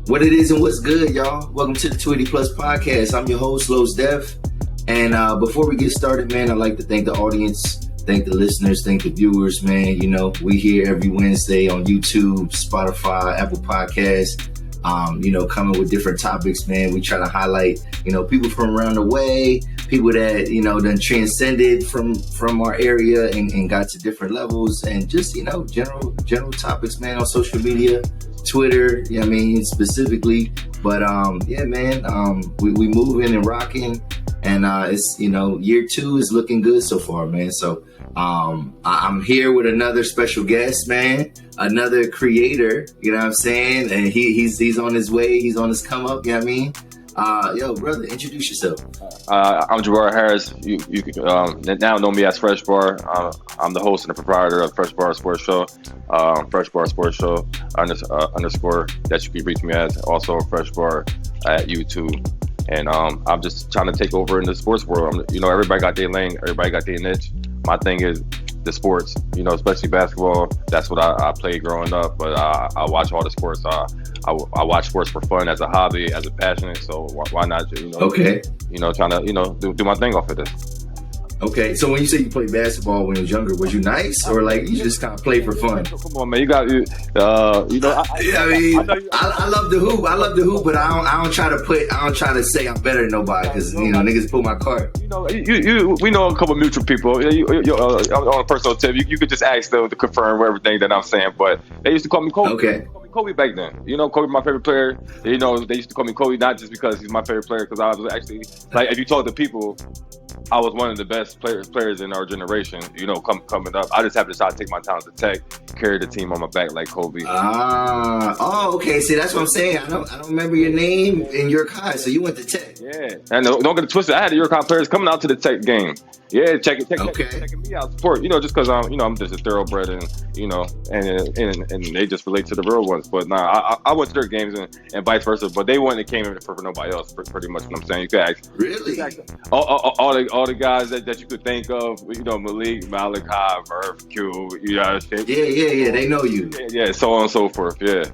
What it is and what's good, y'all? Welcome to the 280 Plus Podcast. I'm your host, Los Def. And before we get started, man, I'd like to thank the audience, thank the listeners, thank the viewers, man. You know, we here every Wednesday on YouTube, Spotify, Apple Podcasts, coming with different topics, man. We try to highlight, people from around the way, people that, done transcended from our area and got to different levels, and just, general topics, man, on social media. Twitter, specifically, but we moving and rocking, and it's year 2 is looking good so far, man. So I'm here with another special guest, man, another creator, you know what I'm saying, and he's on his way, he's on his come up, you know what I mean. Yo, brother, introduce yourself. I'm Jabar Harris. You now know me as Fresh Bar. I'm the host and the proprietor of Fresh Bar Sports Show. Fresh Bar Sports Show underscore that you can reach me as. Also Fresh Bar at YouTube. And I'm just trying to take over in the sports world. Everybody got their lane. Everybody got their niche. My thing is the sports, especially basketball. That's what I played growing up. But I watch all the sports. I watch sports for fun, as a hobby, as a passion. So why not? Okay. Trying to do my thing off of this. Okay, so when you say you played basketball when you was younger, was you nice, or like you just kind of play for fun? Come on, man, I love the hoop. I love the hoop, but I don't try to say I'm better than nobody, because niggas pull my card. We know a couple mutual people. On a personal tip, you could just ask them to confirm everything that I'm saying. But they used to call me Kobe. Okay. Kobe back then. Kobe my favorite player. They used to call me Kobe not just because he's my favorite player, because I was actually, like, if you talk to people, I was one of the best players in our generation, coming up. I just happened to try to take my talent to Tech, carry the team on my back like Kobe. Okay. See, that's what I'm saying. I don't remember your name in York High, so you went to Tech. Yeah, and don't get it twisted. I had the York High players coming out to the Tech game. Yeah, checking me out, support. Just because I'm just a thoroughbred, and and they just relate to the real ones. But nah, I went to their games and vice versa. But they wouldn't have came in for nobody else. Pretty much what I'm saying. You could ask. Really? All the guys that you could think of. Malik, Malachi, Verf, Q. Yeah. They know you. Yeah. So on and so forth. Yeah.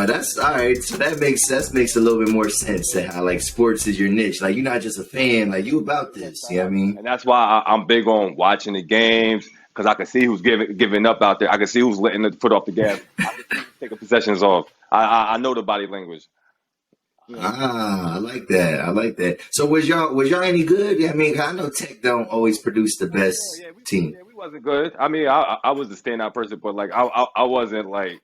That's all right. So that makes a little bit more sense, to how like sports is your niche. Like, you're not just a fan, like you about this. You know what I mean? And that's why I'm big on watching the games, because I can see who's giving up out there. I can see who's letting the foot off the gas. I can see who's taking possessions off. I know the body language. I like that. So was y'all any good? Yeah, I know Tech don't always produce the best team. Yeah, we wasn't good. I was the standout person, but like I wasn't like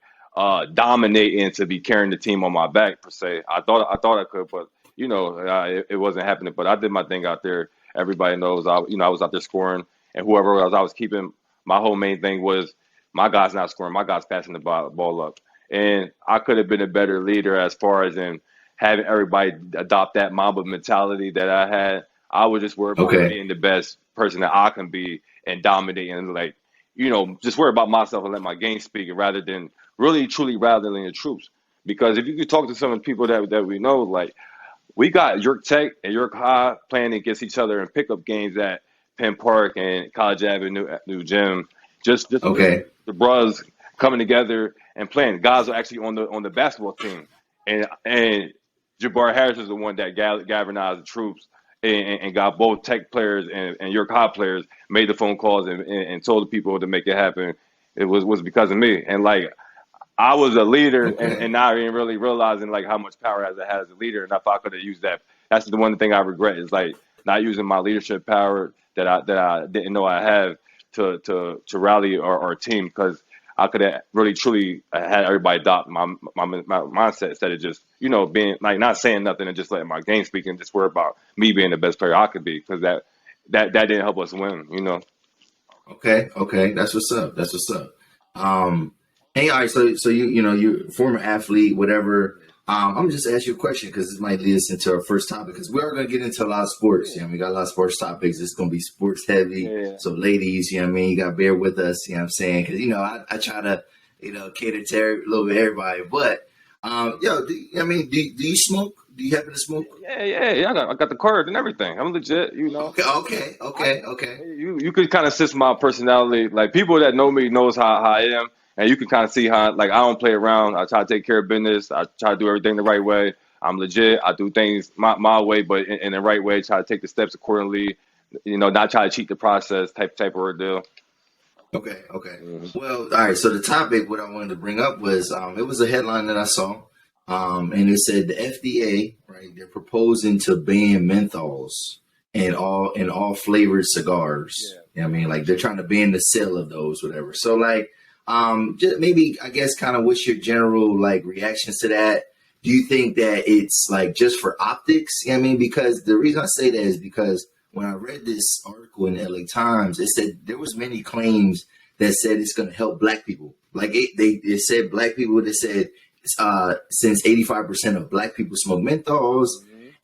dominating to be carrying the team on my back per se. I thought I could, but it wasn't happening. But I did my thing out there. Everybody knows I was out there scoring, and whoever else I was keeping. My whole main thing was my guys not scoring, my guys passing the ball up, and I could have been a better leader as far as in having everybody adopt that Mamba mentality that I had. I was just worried about being the best person that I can be and dominating, and just worry about myself and let my game speak, rather than really truly rallying the troops. Because if you could talk to some of the people that we know, like, we got York Tech and York High playing against each other in pickup games at Penn Park and College Avenue New Gym. Just the bros coming together and playing. Guys are actually on the basketball team, and Jabar Harris was the one that galvanized the troops and got both Tech players and York High players, made the phone calls and told the people to make it happen. It was because of me. And like, I was a leader, and not even really realizing like how much power I had as a leader. And if I could have used that, that's the one thing I regret, is like not using my leadership power that I didn't know I have to rally our team, because I could have really truly had everybody adopt my mindset, instead of just being like not saying nothing and just letting my game speak, and just worry about me being the best player I could be, because that didn't help us win. Okay, that's what's up. Hey, all right. So you're a former athlete, whatever. I'm just ask you a question, because this might lead us into our first topic, because we are going to get into a lot of sports. We got a lot of sports topics. It's going to be sports heavy. Yeah. So ladies, you got to bear with us. You know what I'm saying? Because, I try to, cater to a little bit everybody. But, do you smoke? Do you happen to smoke? Yeah. I got the card and everything. I'm legit, Okay. You could kind of sense my personality. Like, people that know me knows how I am. And you can kind of see how, like, I don't play around. I try to take care of business. I try to do everything the right way. I'm legit. I do things my way, but in the right way. Try to take the steps accordingly. Not try to cheat the process type of ordeal. Okay. Well, all right. So the topic, what I wanted to bring up was, it was a headline that I saw, and it said the FDA, right? They're proposing to ban menthols and all flavored cigars. Yeah. You know what I mean, like they're trying to ban the sale of those, whatever. So like, just maybe I guess kind of what's your general like reactions to that? Do you think that it's like just for optics? You know what I mean, because the reason I say that is because when I read this article in the LA Times, it said there was many claims that said it's going to help black people. Like it said black people. They said since 85% of black people smoke menthols,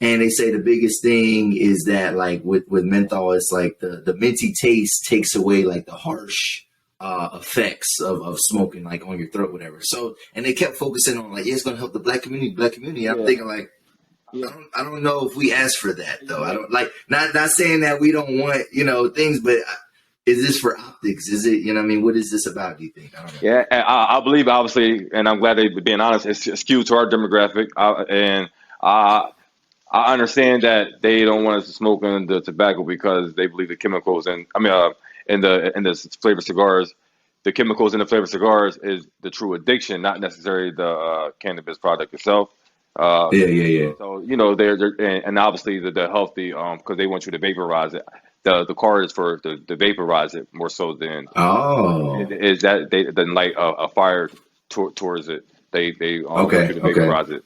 and they say the biggest thing is that like with menthol, it's like the minty taste takes away like the harsh effects of smoking like on your throat, whatever. So and they kept focusing on like, yeah, it's going to help the black community. I'm thinking like, I don't know if we asked for that though. I don't like not saying that we don't want things, but is this for optics? Is it what I mean? What is this about? Do you think? I don't know. Yeah, and I believe obviously, and I'm glad they're being honest. It's skewed to our demographic, and I understand that they don't want us to smoke in the tobacco because they believe the chemicals in the flavored cigars, the chemicals in the flavored cigars is the true addiction, not necessarily the cannabis product itself. Yeah. So they're and obviously the healthy because they want you to vaporize it. The car is for the vaporize it more so than is that they than light a fire towards it. They want you to vaporize it.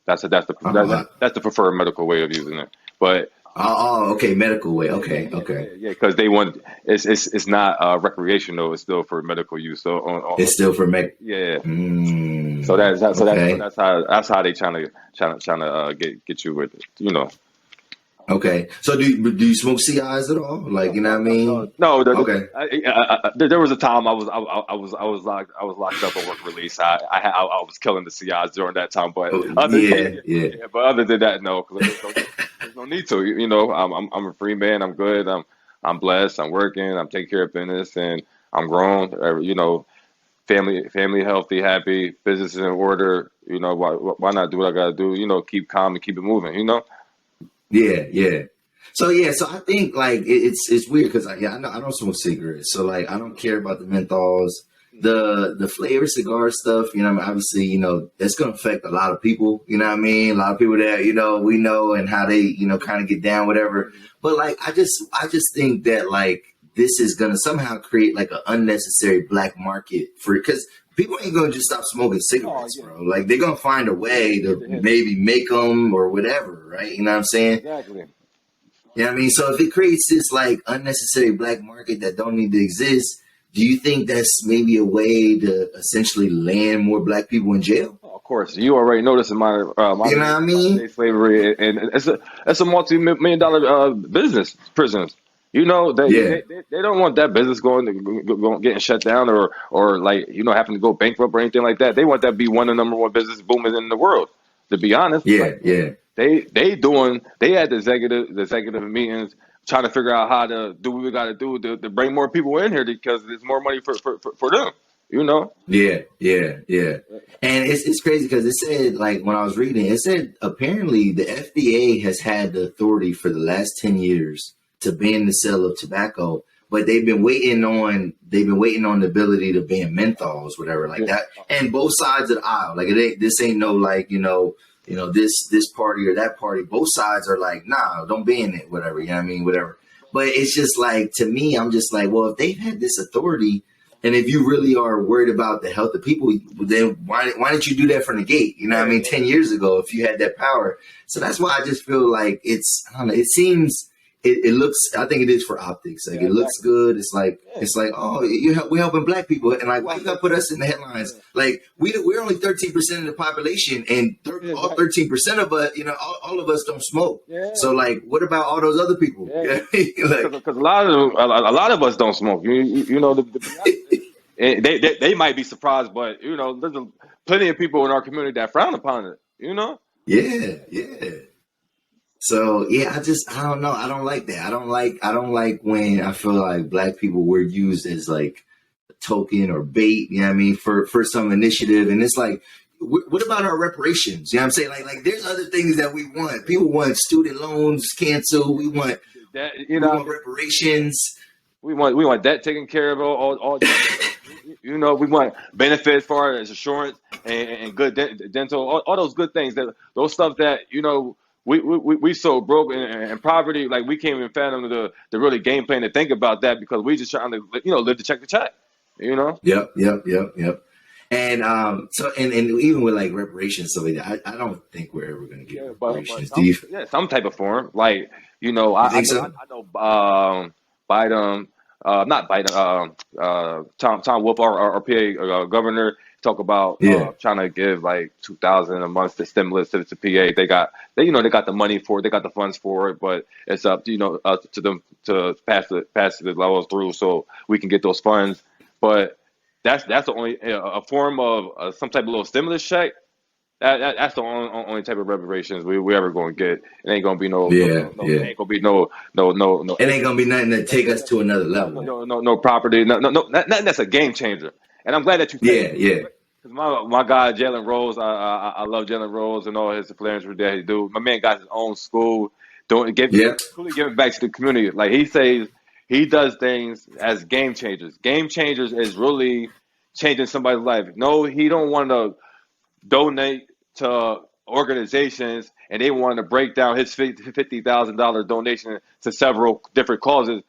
That's the preferred medical way of using it. But okay, medical way. Okay. Yeah, because they want it's not recreational. It's still for medical use. So it's still for Yeah. So that's how they trying to get you with it. Okay. So do you smoke CIs at all? Like, you know what I mean? No. Okay. There was a time I was locked up on work release. I was killing the CIs during that time, but But other than that, no. 'Cause there's no need to. I'm a free man. I'm good. I'm blessed. I'm working. I'm taking care of business, and I'm grown. Family healthy, happy, business in order. Why not do what I gotta do? Keep calm and keep it moving. Yeah. So I think like it's weird because I don't smoke cigarettes, so like I don't care about the menthols, the flavored cigar stuff. Obviously, that's gonna affect a lot of people. You know what I mean? A lot of people that we know and how they kind of get down, whatever. But like I just think that like this is gonna somehow create like an unnecessary black market because people ain't gonna just stop smoking cigarettes, bro. Like they're gonna find a way to maybe make them or whatever, right? You know what I'm saying? Exactly. You know what I mean? So if it creates this like unnecessary black market that don't need to exist, do you think that's maybe a way to essentially land more black people in jail? Of course, you already know this in my you know what I mean? Slavery, and it's a multi-million-dollar business. Prisons. They don't want that business getting shut down or like having to go bankrupt or anything like that. They want that to be one of the number one business boomers in the world. To be honest, They had the executive meetings trying to figure out how to do what we got to do to bring more people in here because there's more money for them. Yeah. And it's crazy because it said like when I was reading, it said apparently the FDA has had the authority for the last 10 years to ban the sale of tobacco, but they've been waiting on the ability to ban menthols, whatever, like that. And both sides of the aisle, like this ain't no like this party or that party. Both sides are like, nah, don't ban it, whatever. You know what I mean, whatever. But it's just like to me, I'm just like, well, if they've had this authority, and if you really are worried about the health of people, then why didn't you do that from the gate? You know what I mean, 10 years ago, if you had that power. So that's why I just feel like I don't know. It seems. It looks. I think it is for optics. Like it looks good. It's like oh, we're helping black people, and like why you gotta put us in the headlines? Like we're only 13% of the population, and all 13% of us, all of us don't smoke. Yeah. So like, what about all those other people? Yeah. Because a lot of us don't smoke. They might be surprised, but there's plenty of people in our community that frown upon it. Yeah. So yeah, I don't know. I don't like that. I don't like when I feel like black people were used as like token or bait, you know what I mean, for some initiative. And it's like, what about our reparations? You know what I'm saying? Like there's other things that we want. People want student loans canceled. We want that, we want reparations. We want that taken care of. All we want benefits for our insurance and good dental, all those good things. Those stuff that we so broke and poverty, like we can't even fathom the really game plan to think about that because we just trying to live to check the check. Yep. And so and even with like reparations, so I don't think we're ever going to get reparations. Some type of form, like I know Biden, not Biden, Tom Wolf, our PA governor, talk about trying to give like $2,000 a month to stimulus to PA. They got the money for it, they got the funds for it, but it's up to them to pass the laws through so we can get those funds. But that's the only a form of some type of little stimulus check. That's the only type of reparations we ever going to get. It ain't going to be it ain't going to be no. It ain't going to be nothing to take us to another level. No property. Nothing that's a game changer. And I'm glad that you said it. Because my guy Jalen Rose, I love Jalen Rose and all his players that he do. My man got his own school, truly giving back to the community. Like he says, he does things as game changers. Game changers is really changing somebody's life. No, he don't want to donate to organizations and they want to break down his $50,000 donation to several different causes.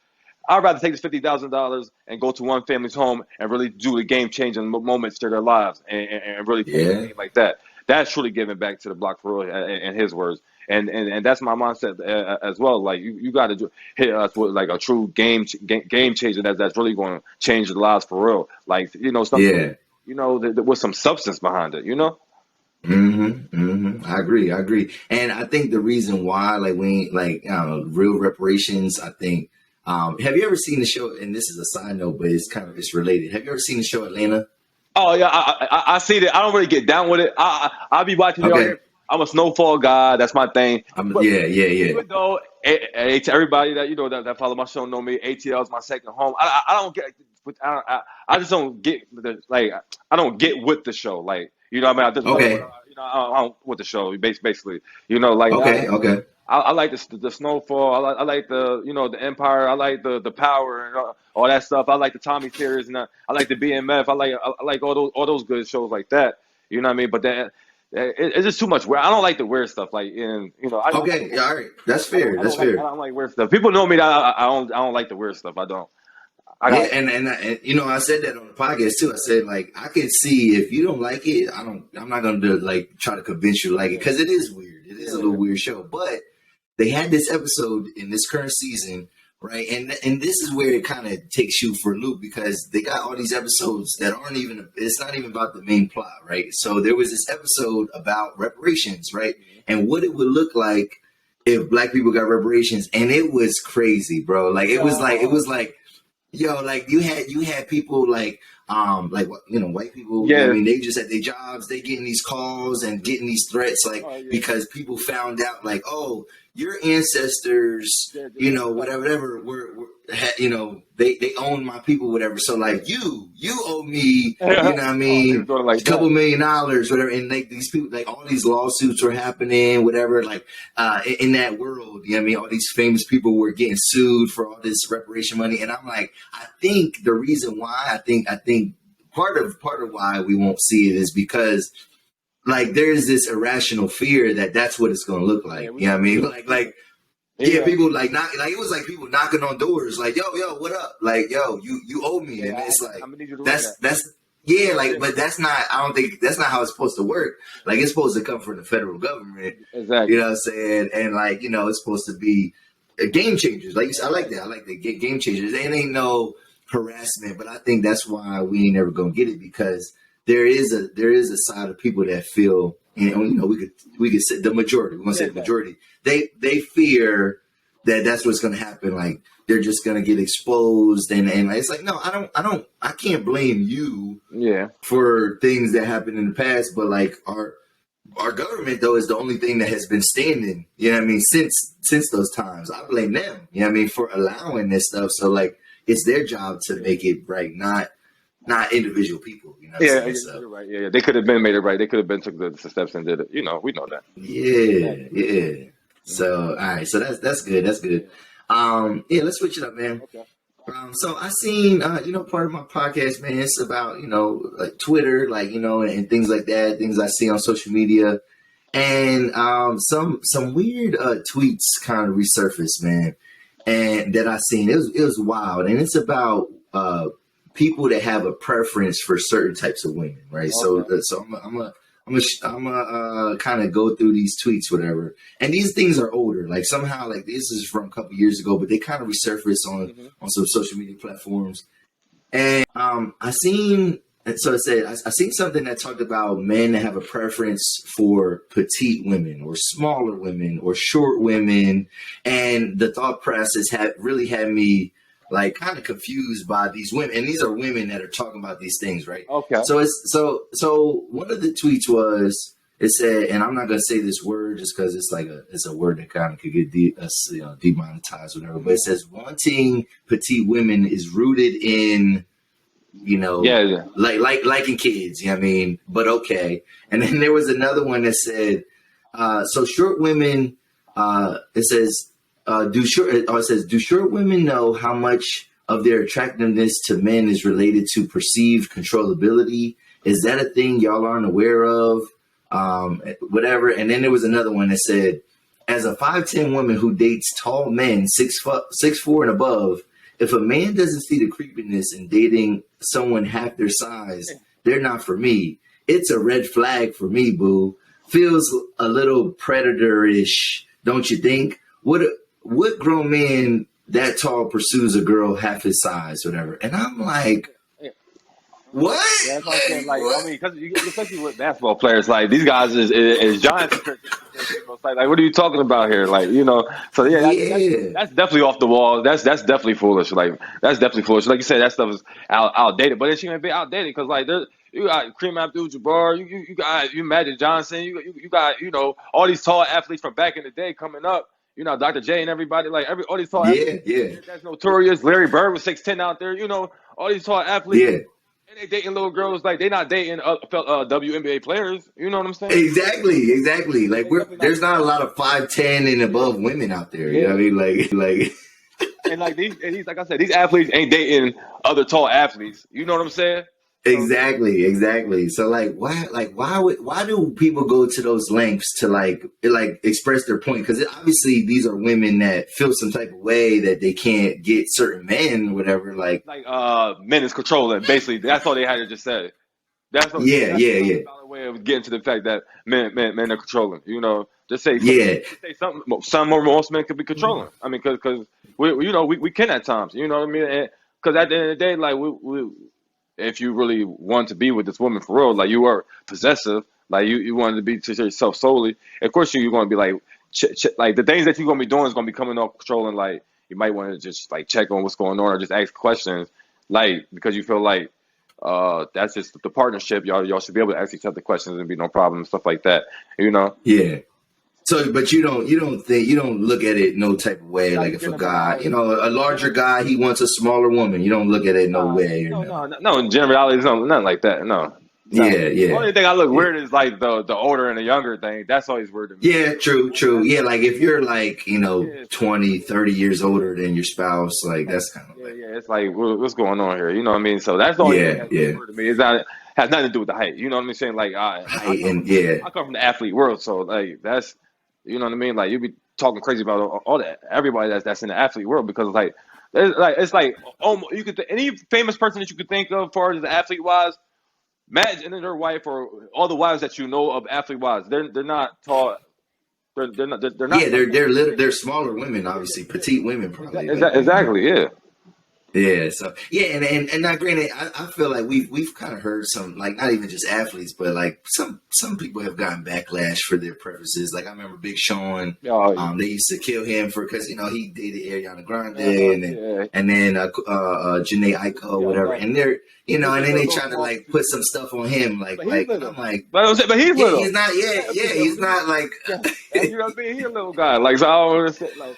I'd rather take this $50,000 and go to one family's home and really do the game-changing moments to their lives and really think like that. That's truly giving back to the block for real, in his words. And that's my mindset as well. Like you got to hit us with like a true game changer that's really going to change the lives for real. Like something with some substance behind it. I agree. And I think the reason why real reparations, I think. Have you ever seen the show? And this is a side note, but it's related. Have you ever seen the show Atlanta? Oh yeah, I see it. I don't really get down with it. I'll be watching it. Okay. I'm a Snowfall guy. That's my thing. Even though everybody that that follow my show know me, ATL is my second home. I don't get. I just don't get I don't get with the show. Like what I mean. I just I don't with the show. Basically, okay. I like the Snowfall. I like the Empire. I like the Power and all that stuff. I like the Tommy series and I like the BMF. I like all those good shows like that. You know what I mean? But then it's just too much weird. I don't like the weird stuff. All right, that's fair. I don't like weird stuff. People know me that I don't like the weird stuff. I don't. And I said that on the podcast too. I said I can see if you don't like it. I'm not going to try to convince you to like it because it is weird. It is a little weird show, but they had this episode in this current season, right? And this is where it kind of takes you for a loop because they got all these episodes that aren't even. It's not even about the main plot, right? So there was this episode about reparations, right? And what it would look like if Black people got reparations, and it was crazy, bro. It was like. Yo, you had people white people. Yeah. I mean, they just at their jobs, they getting these calls and getting these threats, because people found out, your ancestors, whatever, they own my people, whatever. So you owe me, you know what I mean, a couple $1 million, whatever. And these people, all these lawsuits were happening, whatever, in that world, you know what I mean? All these famous people were getting sued for all this reparation money. And I'm I think the reason why I think part of why we won't see it is because there's this irrational fear that that's what it's going to look like. You know what I mean? People it was like people knocking on doors, yo, what up? Yo, you owe me. And it's but that's not, I don't think that's not how it's supposed to work. It's supposed to come from the federal government. Exactly. You know what I'm saying? And it's supposed to be game changers. I like that. I like the game changers. It ain't no harassment, but I think that's why we ain't never gonna get it because there is a side of people that feel, we could say the majority. We're gonna say the majority. They fear that that's what's gonna happen. They're just gonna get exposed, and it's no, I can't blame you. For things that happened in the past, but our government though is the only thing that has been standing. You know what I mean? Since those times, I blame them. You know what I mean, for allowing this stuff. So it's their job to make it right, not not individual people. You know what I'm saying? So, you're right. Yeah, they could have been made it right. They could have been took the steps and did it. You know, we know that. yeah. So all right, so that's good. That's good. Yeah, let's switch it up, man. Okay. So I seen, part of my podcast, man, it's about, like Twitter, like, and things like that, things I see on social media. And some weird tweets kind of resurfaced, man, and that I seen. It was wild. And it's about people that have a preference for certain types of women, right? Okay. So I'm gonna kind of go through these tweets, whatever. And these things are older. Like somehow, like this is from a couple years ago, but they kind of resurface on some social media platforms. And I seen something that talked about men that have a preference for petite women or smaller women or short women, and the thought process really had me like kind of confused by these women, and these are women that are talking about these things, right? Okay. So so one of the tweets was, it said, and I'm not gonna say this word just because it's like it's a word that kind of could get demonetized, whatever. But it says wanting petite women is rooted in, like liking kids. You know what I mean? But okay. And then there was another one that said, so short women. It says. Do short women know how much of their attractiveness to men is related to perceived controllability? Is that a thing y'all aren't aware of? Whatever. And then there was another one that said, as a 5'10" woman who dates tall men 6'4" and above, if a man doesn't see the creepiness in dating someone half their size, they're not for me. It's a red flag for me, boo. Feels a little predator-ish, don't you think? What grown man that tall pursues a girl half his size, whatever? And I'm like, what? Yeah, that's what I'm saying. Like, what? I mean, because especially with basketball players, like these guys is giants. Like, what are you talking about here? Like, So that's definitely off the wall. That's definitely foolish. Like, that's definitely foolish. Like you said, that stuff is outdated. But it shouldn't be outdated because like you got Kareem Abdul-Jabbar, you got Magic Johnson, you got all these tall athletes from back in the day coming up. Dr. J and everybody, like all these tall athletes. Yeah. That's notorious. Larry Bird was 6'10" out there. All these tall athletes. Yeah. And they dating little girls, like they not dating WNBA players. You know what I'm saying? Exactly. Like there's not a lot of 5'10" and above women out there. You know what I mean? Like. And like these, like I said, these athletes ain't dating other tall athletes. You know what I'm saying? Exactly. So why do people go to those lengths to like express their point? Because obviously these are women that feel some type of way that they can't get certain men, whatever. Like men is controlling. Basically, that's all they had to just say. That's a valid way of getting to the fact that men are controlling. Just say something. Some or most men could be controlling. I mean, because we can at times. You know what I mean? Because at the end of the day, like we if you really want to be with this woman for real, like you are possessive, like you wanted to be to yourself solely, of course you're going to be like, like the things that you're going to be doing is going to be coming off controlling. Like you might want to just like check on what's going on or just ask questions, like because you feel like that's just the partnership. Y'all should be able to ask each other questions and be no problem and stuff like that. Yeah. So, but you don't look at it no type of way. Like if a guy, a larger guy, he wants a smaller woman. You don't look at it no way. No. In generality, it's nothing like that. No. Yeah. The only thing I look weird is like the older and the younger thing. That's always weird to me. Yeah, true. Yeah, like if you're like 20, 30 years older than your spouse, like that's kind of it's like what's going on here? You know what I mean? So that's the only thing that's weird to me. It's not has nothing to do with the height. You know what I'm saying? Like I come from the athlete world, so like that's. You know what I mean? Like you be talking crazy about all that, everybody that's in the athlete world because it's like you could any famous person that you could think of, as far as the athlete wise, Madge and their wife or all the wives that you know of athlete wise, they're not tall. They're not. Yeah, they're smaller women, obviously petite women, probably. Exactly. Yeah. Yeah, so and now granted, I feel like we've kind of heard some, like not even just athletes, but like some people have gotten backlash for their preferences. Like I remember Big Sean, they used to kill him because he dated Ariana Grande and then Janae Aiko, whatever, and they're and then they try to like put some stuff on him, like I'm like, but he's little. He's not, he's not like you know what I mean? He's a little guy, like so I don't understand, like.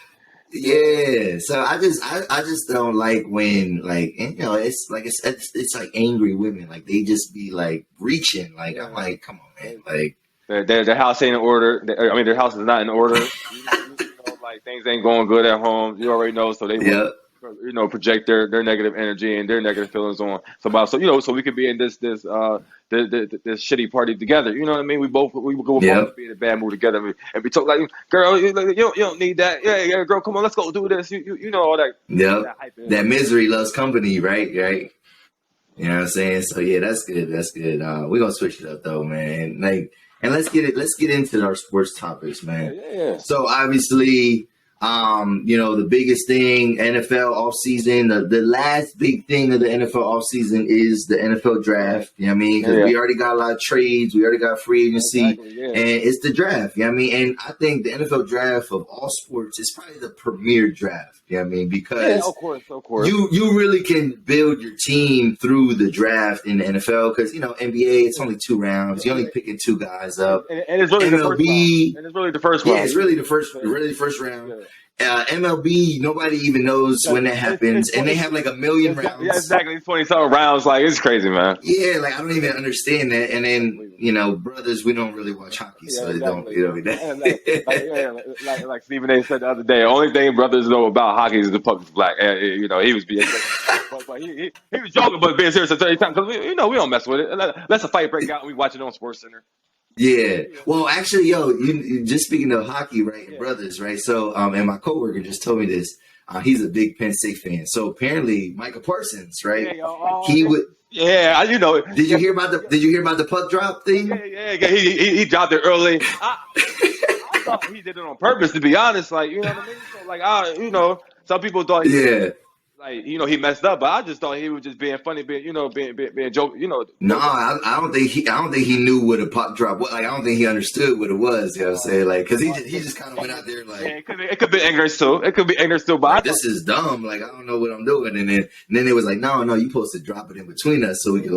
Yeah, so I just don't like when like, and, it's like it's like angry women, like they just be like reaching, like I'm like, come on, man, like Their house ain't in order. I mean, their house is not in order. Like things ain't going good at home. You already know, so they want yeah, project their negative energy and their negative feelings on somebody. So so we could be in this shitty party together. You know what I mean? We would yeah, both be in a bad mood together, and we talk like, girl, you don't need that. Yeah, girl, come on, let's go do this. You know all that. yeah. That hype That misery loves company, right? Right. You know what I'm saying? So yeah, that's good. That's good. We're gonna switch it up though, man. Like, and let's get into our sports topics, man. Yeah. So obviously, the biggest thing, NFL offseason, the last big thing of the NFL offseason is the NFL draft. You know what I mean? Because we already got a lot of trades, we already got free agency, and it's the draft. You know what I mean? And I think the NFL draft of all sports is probably the premier draft. You know what I mean? Because of course. You really can build your team through the draft in the NFL because NBA it's only 2 rounds. You're only picking 2 guys up. And it's really MLB, the first round. And it's really the first round. Yeah, it's really the first round. MLB, nobody even knows when that happens, and they have like 1 million rounds. Yeah, exactly. 20-something rounds. Like it's crazy, man. Yeah, like I don't even understand that. And then brothers, we don't really watch hockey, so they don't. Like Stephen A. said the other day, the only thing brothers know about hockey is the puck is black. He was being, but he was joking, but being serious at the same time because we don't mess with it. Let's a fight break out and we watch it on Sports Center. Yeah. Well, actually, you just speaking of hockey, right? And brothers, right? So, and my coworker just told me this. He's a big Penn State fan. So apparently, Micah Parsons, right? He would. Yeah, Did you hear about the puck drop thing? Yeah. He dropped it early. I thought he did it on purpose. To be honest, like what I mean. So some people thought. He messed up, but I just thought he was just being funny, being joke. No, I don't think he knew what a puck drop was. Like, I don't think he understood what it was. You know what I'm saying? Like, because he just kind of went out there like. Yeah, it could be ignorance too. It could be ignorance too. But this is dumb. Like, I don't know what I'm doing. And then it was like, no, you supposed to drop it in between us so we could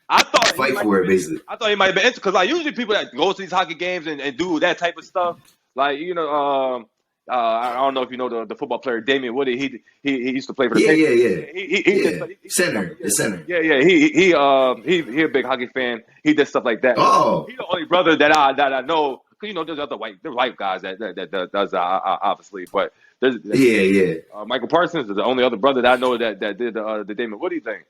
I thought fight for it, basically. I thought he might have been because usually people that go to these hockey games and do that type of stuff, I don't know if you know the football player Damian Woody. He used to play for the Patriots. Center. Yeah. He a big hockey fan. He did stuff like that. Oh, he's the only brother that I know. There's other white guys that does obviously, but there's Michael Parsons is the only other brother that I know that did the Damian Woody thing.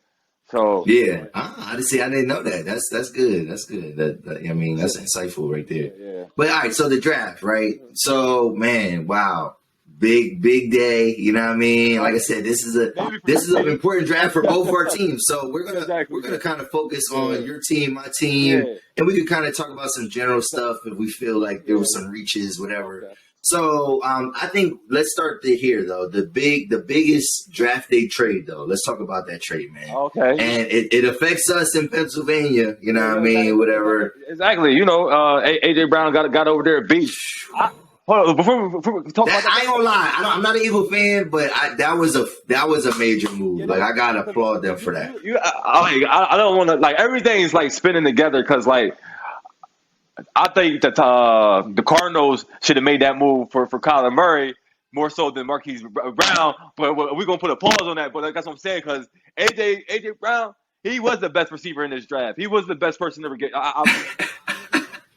So I didn't know that. That's good. That's good. That's insightful right there. Yeah. But all right, so the draft, right? So man, wow, big day. You know what I mean? Like I said, this is an important draft for both our teams. So we're gonna kind of focus on your team, my team, and we can kind of talk about some general stuff if we feel like there was some reaches, whatever. Okay. So I think let's start here though. The biggest draft day trade though. Let's talk about that trade, man. Okay. And it affects us in Pennsylvania. You know what I mean? Whatever. Exactly. AJ Brown got over there at beach. Hold on, before we talk about that, I ain't gonna lie. I'm not an Eagle fan, but that was a major move. Like I gotta applaud them for that. I don't want to everything's spinning together because I think that the Cardinals should have made that move for Kyler Murray more so than Marquise Brown. But we're going to put a pause on that. But that's what I'm saying because AJ Brown, he was the best receiver in this draft. He was the best person to ever get.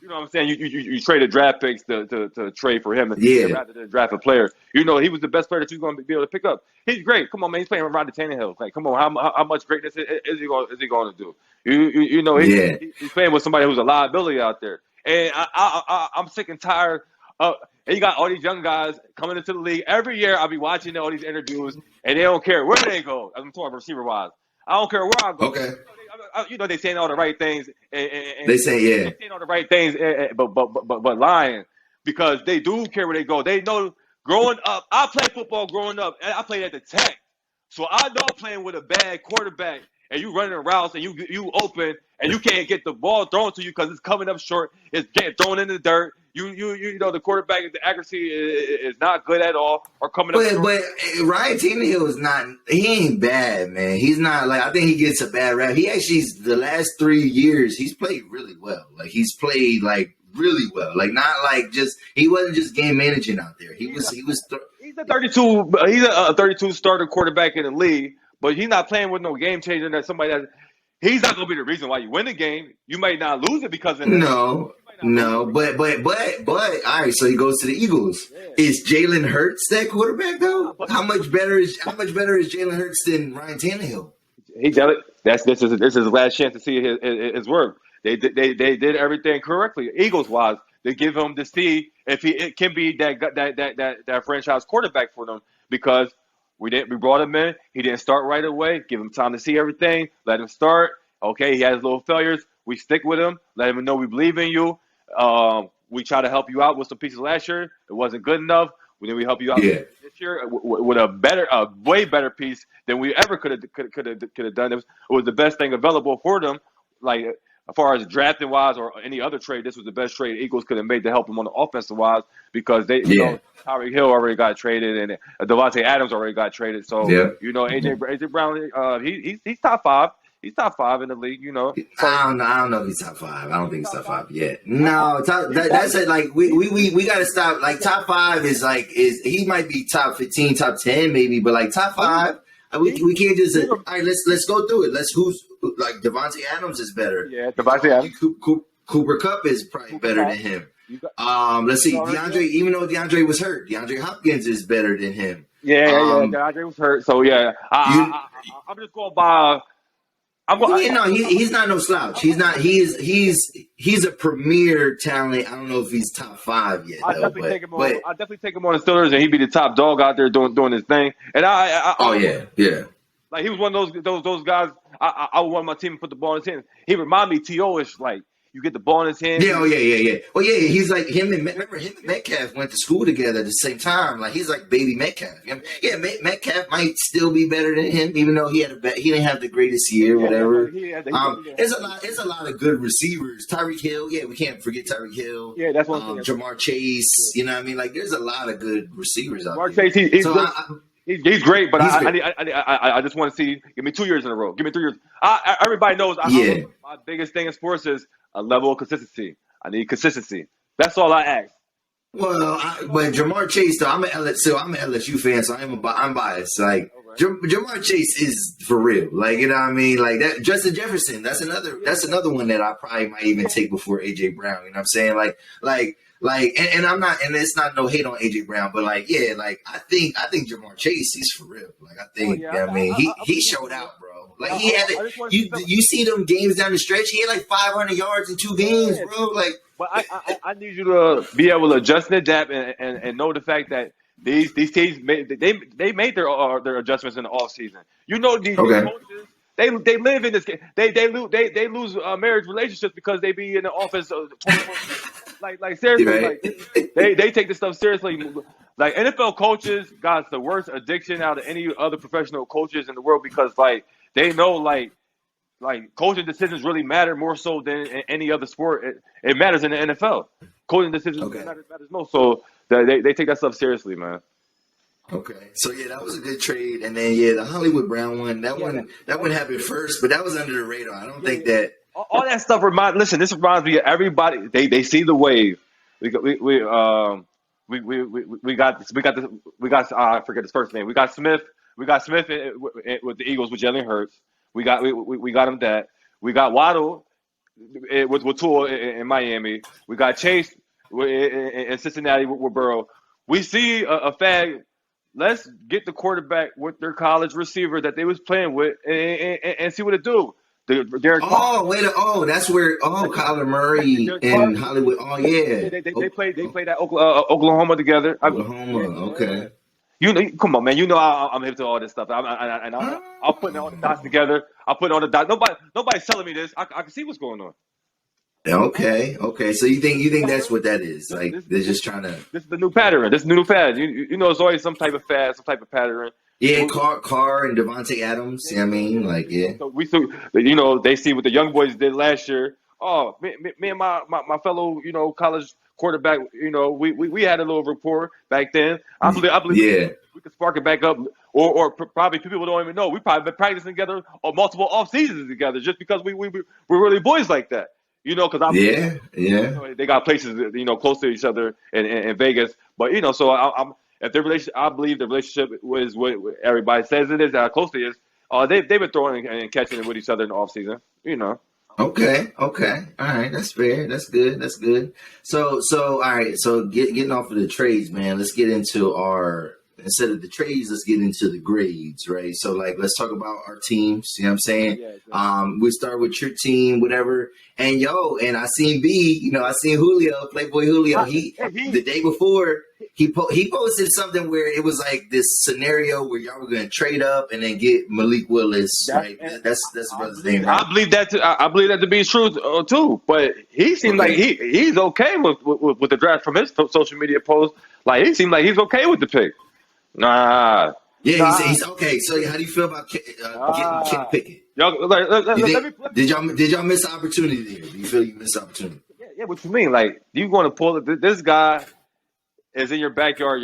You know what I'm saying? You traded draft picks to trade for him rather than draft a player. He was the best player that you're going to be able to pick up. He's great. Come on, man. He's playing around the Tannehill. Like, come on. How much greatness is he going to do? He's playing with somebody who's a liability out there. And I'm sick and tired of. And you got all these young guys coming into the league every year. I'll be watching all these interviews, and they don't care where they go. I'm talking receiver wise. I don't care where I go. Okay. They saying all the right things. And they say They saying all the right things, but lying because they do care where they go. They know. Growing up, I played football growing up, and I played at the Tech, so I know playing with a bad quarterback. And you running routes and you open and you can't get the ball thrown to you because it's coming up short. It's getting thrown in the dirt. The quarterback, the accuracy is not good at all or coming up short. But Ryan Tannehill is not. He ain't bad, man. He's not I think he gets a bad rap. He actually the last 3 years he's played really well. He's played really well. Not just he wasn't just game managing out there. He was He's a 32. He's a 32 starter quarterback in the league, but he's not playing with no game changer. That somebody that he's not going to be the reason why you win the game. You might not lose it because of him. No, no, but all right. So he goes to the Eagles. Yeah. Is Jalen Hurts that quarterback though? How much better is Jalen Hurts than Ryan Tannehill? He did it. This is his last chance to see his work. They did everything correctly, Eagles wise. They give him to see if it can be that franchise quarterback for them, because we brought him in. He didn't start right away. Give him time to see everything. Let him start. Okay, he has little failures. We stick with him. Let him know we believe in you. We try to help you out with some pieces last year. It wasn't good enough. Then we help you out this year with a way better piece than we ever could have done. It was the best thing available for them. Like, as far as drafting wise or any other trade, this was the best trade Eagles could have made to help them on the offensive wise, because you know, Tyreek Hill already got traded and Devontae Adams already got traded. So you know, AJ Brown, he's top 5. He's top 5 in the league, you know. I don't know if he's top 5. I don't think he's top 5 yet. No, that's it. Like we gotta stop. Like top 5 is he might be top 15, top 10 maybe, but like top 5, we can't just. All right, let's go through it. Who's like Devontae Adams is better. Yeah, Devontae Adams. Cooper Kupp is probably better than him. Let's see, DeAndre. Even though DeAndre was hurt, DeAndre Hopkins is better than him. Yeah, DeAndre was hurt. So yeah, I'm just going by. He's not no slouch. He's not. He's a premier talent. I don't know if he's top 5 yet. I definitely take him on the Steelers, and he'd be the top dog out there doing his thing. And yeah. Like, he was one of those guys. I would want my team to put the ball in his hands. He reminded me T.O.-ish, like, you get the ball in his hands. Yeah, Well, yeah, he's like him and Metcalf went to school together at the same time. Like, he's like baby Metcalf. Yeah, Metcalf might still be better than him, even though he didn't have the greatest year, whatever. There's a lot of good receivers. Tyreek Hill, we can't forget Tyreek Hill. Yeah, that's what I'm saying. Jamar Chase, you know what I mean? Like, there's a lot of good receivers out there. Jamar Chase, he's great, but I just want to see. Give me 2 years in a row. Give me 3 years. Everybody knows. My biggest thing in sports is a level of consistency. I need consistency. That's all I ask. Well, but Jamar Chase, though, I'm an LSU fan, so I'm biased. Like, Jamar Chase is for real. Like, you know what I mean? Like, that Justin Jefferson, that's another one that I probably might even take before AJ Brown. You know what I'm saying? And I'm not, and it's not no hate on AJ Brown, but I think Jamar Chase, he's for real. Like, I think, he showed out, bro. Like, he had you see them games down the stretch, he had like 500 yards in 2 games, bro. Like, but I need you to be able to adjust and adapt and know the fact that these teams made their adjustments in the off season. You know, these coaches, they live in this game. They lose marriage relationships because they be in the office 24. Like seriously, right. They take this stuff seriously. Like, NFL coaches got the worst addiction out of any other professional coaches in the world, because they know like coaching decisions really matter more so than any other sport. It matters in the NFL. Coaching decisions matters most. So they take that stuff seriously, man. Okay, so that was a good trade, and then the Hollywood Brown one. That one happened first, but that was under the radar. I don't think that. All that stuff this reminds me of everybody. They see the wave. We got I forget his first name. We got Smith with the Eagles with Jalen Hurts. We got him that. We got Waddle with Tua in Miami. We got Chase in Cincinnati with Burrow. We see a fad. Let's get the quarterback with their college receiver that they was playing with and see what it do. That's where Kyler Murray and Hollywood. Oh yeah, they played at Oklahoma together. Okay. You know, come on, man. You know I'm hip to all this stuff. I'm putting all the dots together. I'm putting all the dots. Nobody's telling me this. I can see what's going on. Okay. So you think that's what that is? Like, they're just trying to. This is the new pattern. This is the new fad. You know, it's always some type of fad, some type of pattern. Yeah, Carr and Devontae Adams. I mean, like, yeah. So they see what the young boys did last year. Oh, me and my fellow, college quarterback, we had a little rapport back then. I believe we could spark it back up, or probably people don't even know. We probably been practicing together on multiple off seasons together just because we're really boys like that. Because they got places, close to each other in Vegas. But so if their relationship, I believe the relationship was what everybody says it is, how close it is. They've been throwing and catching it with each other in the offseason, you know. Okay. All right, that's fair. That's good. So all right. So getting off of the trades, man. Let's get into instead of the trades, let's get into the grades, right? So like, let's talk about our teams. You know what I'm saying? Yeah, exactly. We start with your team, whatever. And I seen B. I seen Julio, Playboy Julio. The day before. He posted something where it was like this scenario where y'all were going to trade up and then get Malik Willis, right? That's the brother's name. Right? I believe that. I believe that to be true too. But he seemed like he's okay with the draft from his social media post. Like he seemed like he's okay with the pick. Nah. Yeah, he's okay. So how do you feel about getting Kenny Pickett? Did y'all miss an opportunity there? Do you feel you missed an opportunity? Yeah. What you mean? Like you going to pull it? This guy is in your backyard.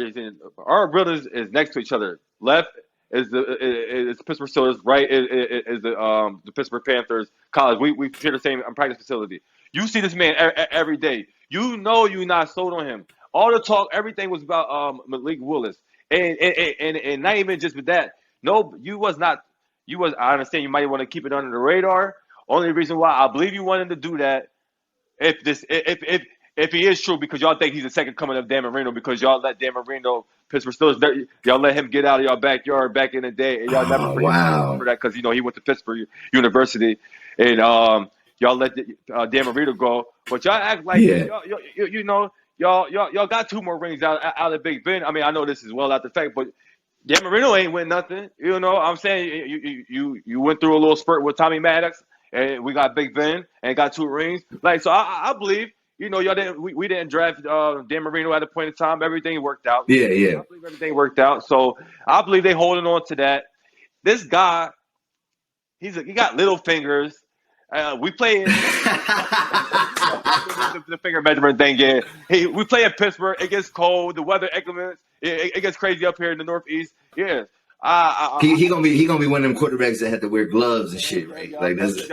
Our brothers is next to each other. Left is the Pittsburgh Steelers. Right is the Pittsburgh Panthers. College. We share the same practice facility. You see this man every day. You know you're not sold on him. All the talk, everything was about Malik Willis, and not even just with that. No, you was not. You was. I understand you might want to keep it under the radar. Only reason why I believe you wanted to do that, if he is true, because y'all think he's the second coming of Dan Marino, because y'all let Dan Marino, Pittsburgh Steelers, y'all let him get out of y'all backyard back in the day, and y'all never for that because he went to Pittsburgh University, and y'all let Dan Marino go, but y'all act like y'all got 2 more rings out of Big Ben. I mean, I know this is well out the fact, but Dan Marino ain't win nothing. I'm saying you went through a little spurt with Tommy Maddox, and we got Big Ben and got 2 rings. Like, so I believe. Y'all didn't. We didn't draft Dan Marino at a point in time. Everything worked out. Yeah. I believe everything worked out. So I believe they holding on to that. This guy, he got little fingers. We play the finger measurement thing. Yeah. We play in Pittsburgh. It gets cold. The weather inclements. It gets crazy up here in the Northeast. Yeah. He gonna be one of them quarterbacks that had to wear gloves and shit, right? Like that's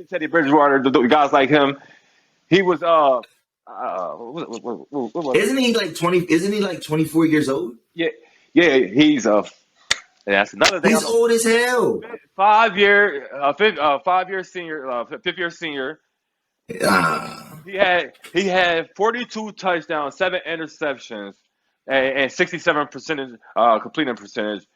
Teddy Bridgewater, the guys like him. He was Isn't he like 20? Isn't he like 24 years old? Yeah. He's that's another thing. He's old as hell. 5 year senior, 5th year senior. He had 42 touchdowns, 7 interceptions, and 67% completing percentage.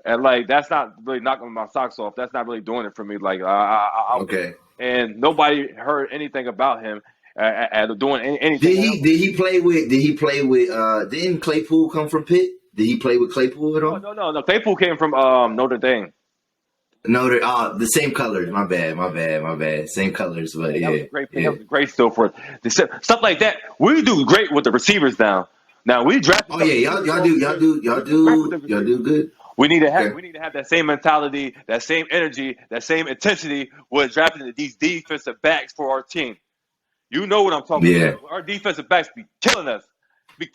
And like that's not really knocking my socks off. That's not really doing it for me. Like okay. And nobody heard anything about him. Doing anything. Did he play with? Didn't Claypool come from Pitt? Did he play with Claypool at all? No. Claypool came from Notre Dame. The same colors. My bad. Same colors, but yeah. That was great still for stuff like that. We do great with the receivers now. Now we draft. Oh yeah, y'all do good. We need to have that same mentality, that same energy, that same intensity with drafting these defensive backs for our team. You know what I'm talking about. Our defensive backs be killing us.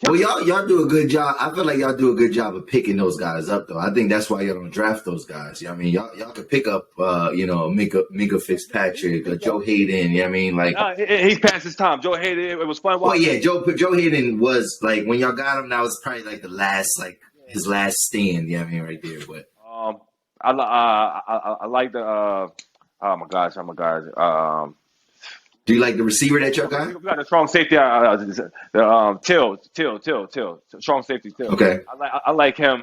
Well, y'all do a good job. I feel like y'all do a good job of picking those guys up, though. I think that's why y'all don't draft those guys. You know what I mean? Y'all could pick up, Minka Fitzpatrick, Joe Hayden. You know what I mean? Like he's past his time. Joe Hayden. It was fun. Well, yeah, Joe Hayden was like when y'all got him. That was probably like his last stand. You know what I mean? Right there. But I like the. Oh my gosh. Do you like the receiver that y'all got? We got a strong safety. Till. Strong safety, Till. Okay. I like him.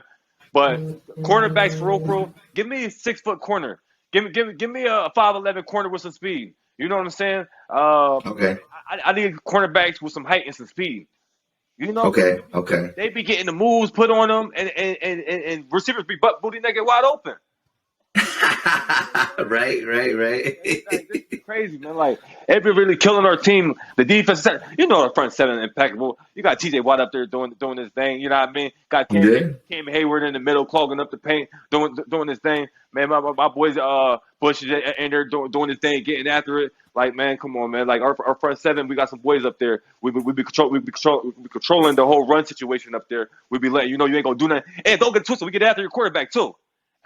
But cornerbacks for real, give me a 6-foot corner. Give me a 5'11" corner with some speed. You know what I'm saying? Okay. I need cornerbacks with some height and some speed. You know? Okay. They be getting the moves put on them, and receivers be butt booty naked wide open. Right. It's crazy, man. Like, it be really killing our team. The defense, our front seven impeccable. You got TJ Watt up there doing his thing. You know what I mean? Got Cam Hayward in the middle, clogging up the paint, doing his thing. Man, my boys Bush is in there doing his thing, getting after it. Like, man, come on, man. Like our front seven, we got some boys up there. We be controlling the whole run situation up there. We be letting you know you ain't gonna do nothing. Hey, don't get twisted. We get after your quarterback too.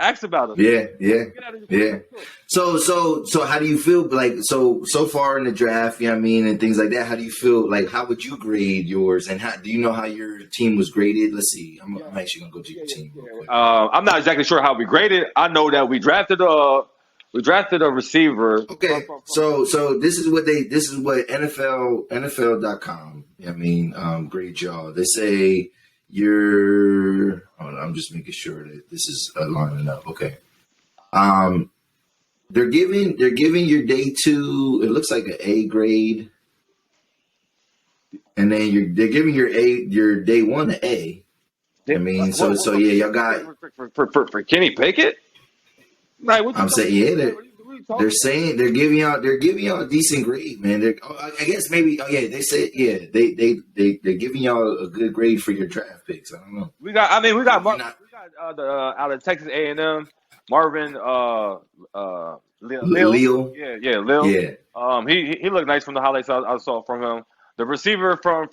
Ask about him. Yeah. Get out of your So how do you feel like so far in the draft, you know what I mean, and things like that? How do you feel like how would you grade yours and how do you know how your team was graded? Let's see. I'm actually gonna go to your team real quick. I'm not exactly sure how we graded. I know that we drafted a receiver. Okay. So this is what NFL.com, you know what I mean, grade y'all. They say you're I'm just making sure that this is lining up. Okay. They're giving your day 2. It looks like an A grade, and then they're giving your day 1 an A. I mean, so yeah, y'all got for Kenny Pickett. Like, I'm saying, yeah, they're saying they're giving y'all a decent grade, man. I guess maybe they said they're giving y'all a good grade for your draft picks. I don't know. We got out of Texas A&M, Marvin Lil. Yeah, Lil. Yeah. He looked nice from the highlights I saw from him. The receiver from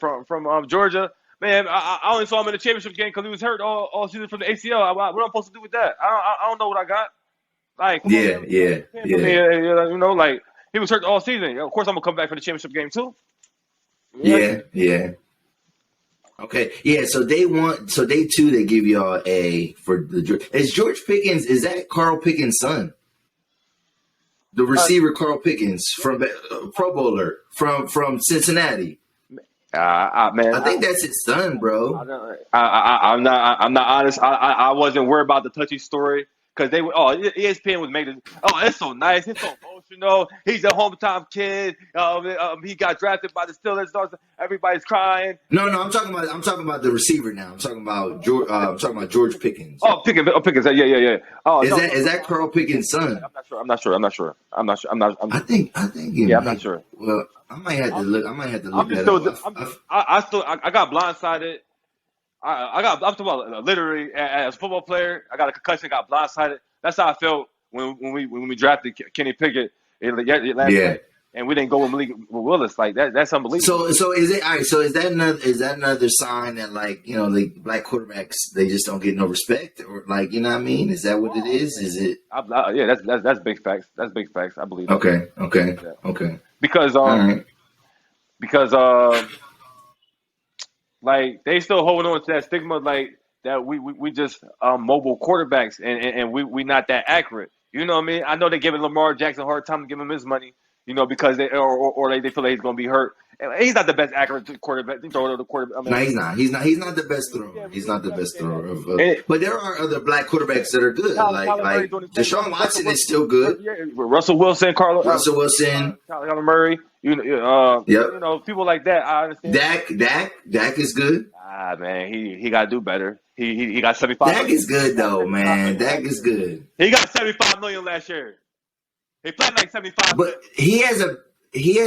Georgia, man, I only saw him in the championship game because he was hurt all season from the ACL. What am I supposed to do with that? I don't know what I got. Like, yeah. You know, like he was hurt all season. Of course, I'm gonna come back for the championship game too. Yeah. Okay. Yeah. So day 2, they give y'all A for is George Pickens? Is that Carl Pickens' son? The receiver Carl Pickens from Pro Bowler from Cincinnati. Man, I think that's his son, bro. I'm not honest. I wasn't worried about the touchy story. Because ESPN was making it's so nice, it's so emotional. He's a hometown kid. He got drafted by the Steelers. Everybody's crying. No, I'm talking about the receiver now. I'm talking about George Pickens. Pickens. Yeah. Oh, is that Carl Pickens' son? I'm not sure. I think. I'm not sure. Well, I might have to look that up. I got blindsided. I'm talking about literally as a football player. I got a concussion, got blindsided. That's how I felt when we drafted Kenny Pickett last night, and we didn't go with Malik Willis. Like that's unbelievable. So is it all right? So is that another sign that like the black quarterbacks they just don't get no respect or like you know what I mean? Is that what it is? Is it? Yeah, that's big facts. That's big facts. I believe. That. Okay. Because like they still holding on to that stigma, like that we just mobile quarterbacks and we not that accurate. You know what I mean? I know they're giving Lamar Jackson a hard time to give him his money, because they feel like he's gonna be hurt. And he's not the best accurate quarterback. No, he's not. He's not the best thrower. He's not the best thrower. But there are other black quarterbers that are good. Like Deshaun Watson is still good. Russell Wilson, Kyler Murray. People like that. I understand. Dak is good. Man, he got to do better. He got 75. Dak is good though, man. Dak is good. He got $75 million last year. He played like 75. But he has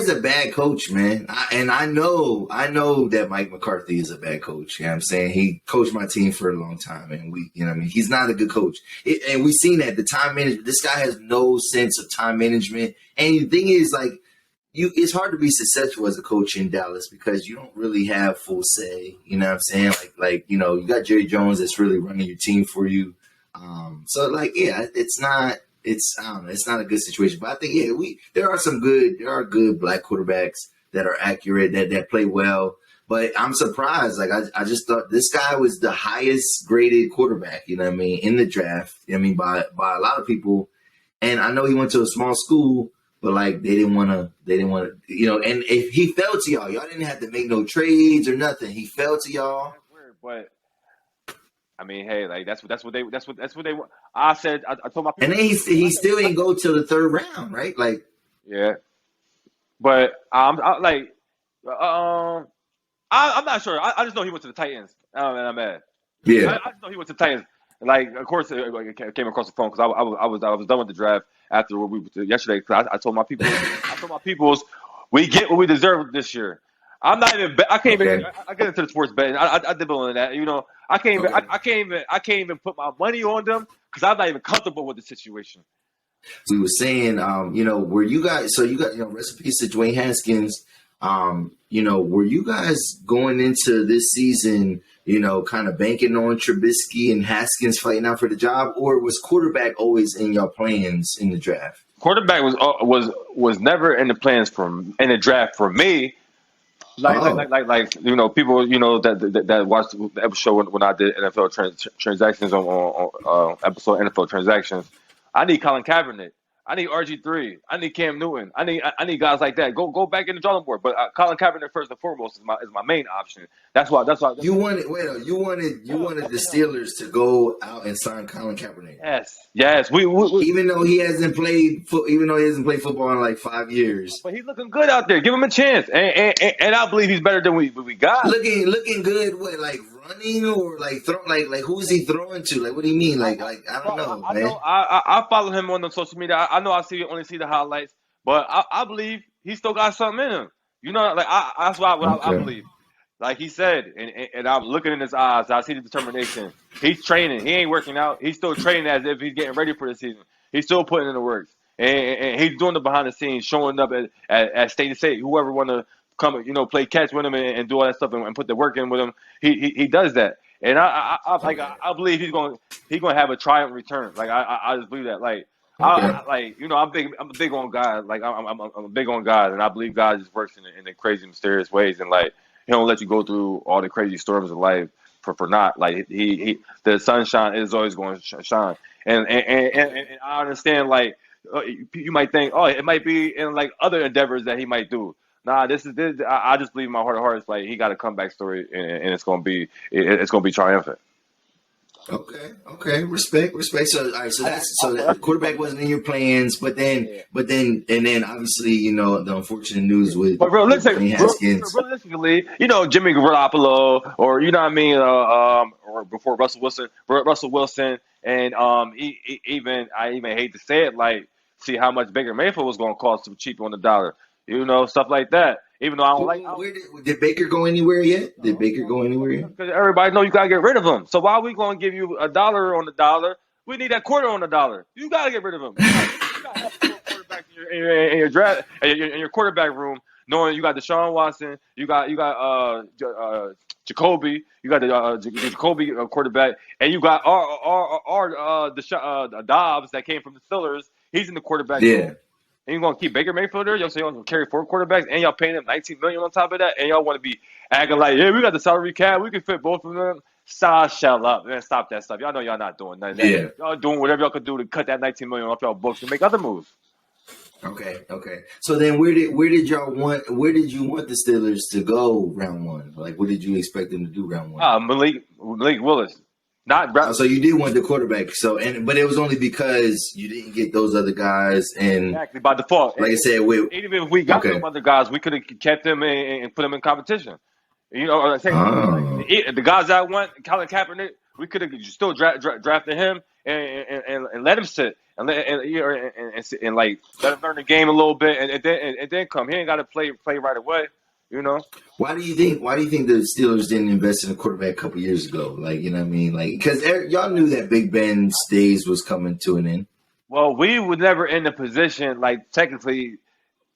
a bad coach, man. I know that Mike McCarthy is a bad coach. You know what I'm saying? He coached my team for a long time, and he's not a good coach. And we've seen that the time management. This guy has no sense of time management. And the thing is, like, it's hard to be successful as a coach in Dallas because you don't really have full say. You know what I'm saying? Like you got Jerry Jones that's really running your team for you. It's not. I don't know. It's not a good situation, but I think there are good black quarterbacks that are accurate that play well. But I'm surprised. Like I just thought this guy was the highest graded quarterback. You know what I mean in the draft. I mean by a lot of people. And I know he went to a small school, but like they didn't want to. And if he fell to y'all didn't have to make no trades or nothing. He fell to y'all. That's weird, but. I mean, hey, like that's what they want. I said, I told my people, and then he still didn't go till the 3rd round, right? Like, yeah, but I'm not sure. I just know he went to the Titans, and I'm mad. Yeah, I just know he went to the Titans. Like, of course, it came across the phone because I was done with the draft after what we yesterday. Because I told my people, we get what we deserve this year. I'm not even. I can't even. I get into the sports betting. I dabble in that. I can't even put my money on them because I'm not even comfortable with the situation. We were saying, were you guys? So you got, rest in peace to Dwayne Haskins. Were you guys going into this season, kind of banking on Trubisky and Haskins fighting out for the job, or was quarterback always in your plans in the draft? Quarterback was never in the plans in the draft for me. People that watched the episode when I did NFL transactions on episode NFL transactions. I need Colin Kaepernick. I need RG3. I need Cam Newton. I need guys like that. Go back in the drawing board. But Colin Kaepernick first and foremost is my main option. That's why. You wanted the Steelers to go out and sign Colin Kaepernick. Yes. We even though he hasn't played football in like 5 years. But he's looking good out there. Give him a chance. And I believe he's better than we got. Looking good. What, like running or like throw? Like who is he throwing to? Like what do you mean? Like I don't know, man. I follow him on the social media. I know only see the highlights, but I believe he still got something in him. That's what I believe. Like he said, and I'm looking in his eyes. I see the determination. He's training. He ain't working out. He's still training as if he's getting ready for the season. He's still putting in the works, and he's doing the behind the scenes, showing up at state to state. Whoever want to come, play catch with him and do all that stuff and put the work in with him, he does that. And I believe he's going to have a triumphant return. Like I just believe that. Like. Okay. I'm big on God. Like I'm big on God, and I believe God just works in the crazy, mysterious ways, and like He don't let you go through all the crazy storms of life for not. Like the sunshine is always going to shine, and I understand. Like you might think, oh, it might be in like other endeavors that he might do. Nah, this. I just believe in my heart of hearts, like he got a comeback story, and it's gonna be triumphant. Okay. Respect. So, all right. So the quarterback wasn't in your plans, but then obviously, the unfortunate news with. But realistically, Jimmy Garoppolo, or you know what I mean, or before Russell Wilson, and even I hate to say it, like see how much Baker Mayfield was going to cost him cheap on the dollar, stuff like that. Even though I don't like. Did Baker go anywhere yet? Because everybody know you gotta get rid of him. So why are we gonna give you $1 on the dollar? We need that quarter on the dollar. You gotta get rid of him. You gotta have quarterbacks in your draft, in your quarterback room, knowing you got Deshaun Watson, you got Jacoby, you got the Jacoby quarterback, and you got our Dobbs that came from the Steelers. He's in the quarterback room. And you're going to keep Baker Mayfield there? Y'all say you're going to carry 4 quarterbacks, and y'all paying him $19 million on top of that, and y'all want to be acting like, yeah, we got the salary cap, we can fit both of them. Shut up, man. Stop that stuff. Y'all know y'all not doing nothing. Yeah. Y'all doing whatever y'all could do to cut that $19 million off y'all books and make other moves. Okay. So then where did you want the Steelers to go round one? Like, what did you expect them to do round one? Malik Willis. So you did want the quarterback. But it was only because you didn't get those other guys, and exactly by default. Like I said, even if we got some other guys, we could have kept them and put them in competition. The guys I want, Colin Kaepernick, we could have still drafted him and let him sit and like let him learn the game a little bit and then come. He ain't got to play right away. Why do you think the Steelers didn't invest in a quarterback a couple years ago? Like, you know what I mean? Like, because y'all knew that Big Ben's days was coming to an end. Well, we were never in the position, like, technically,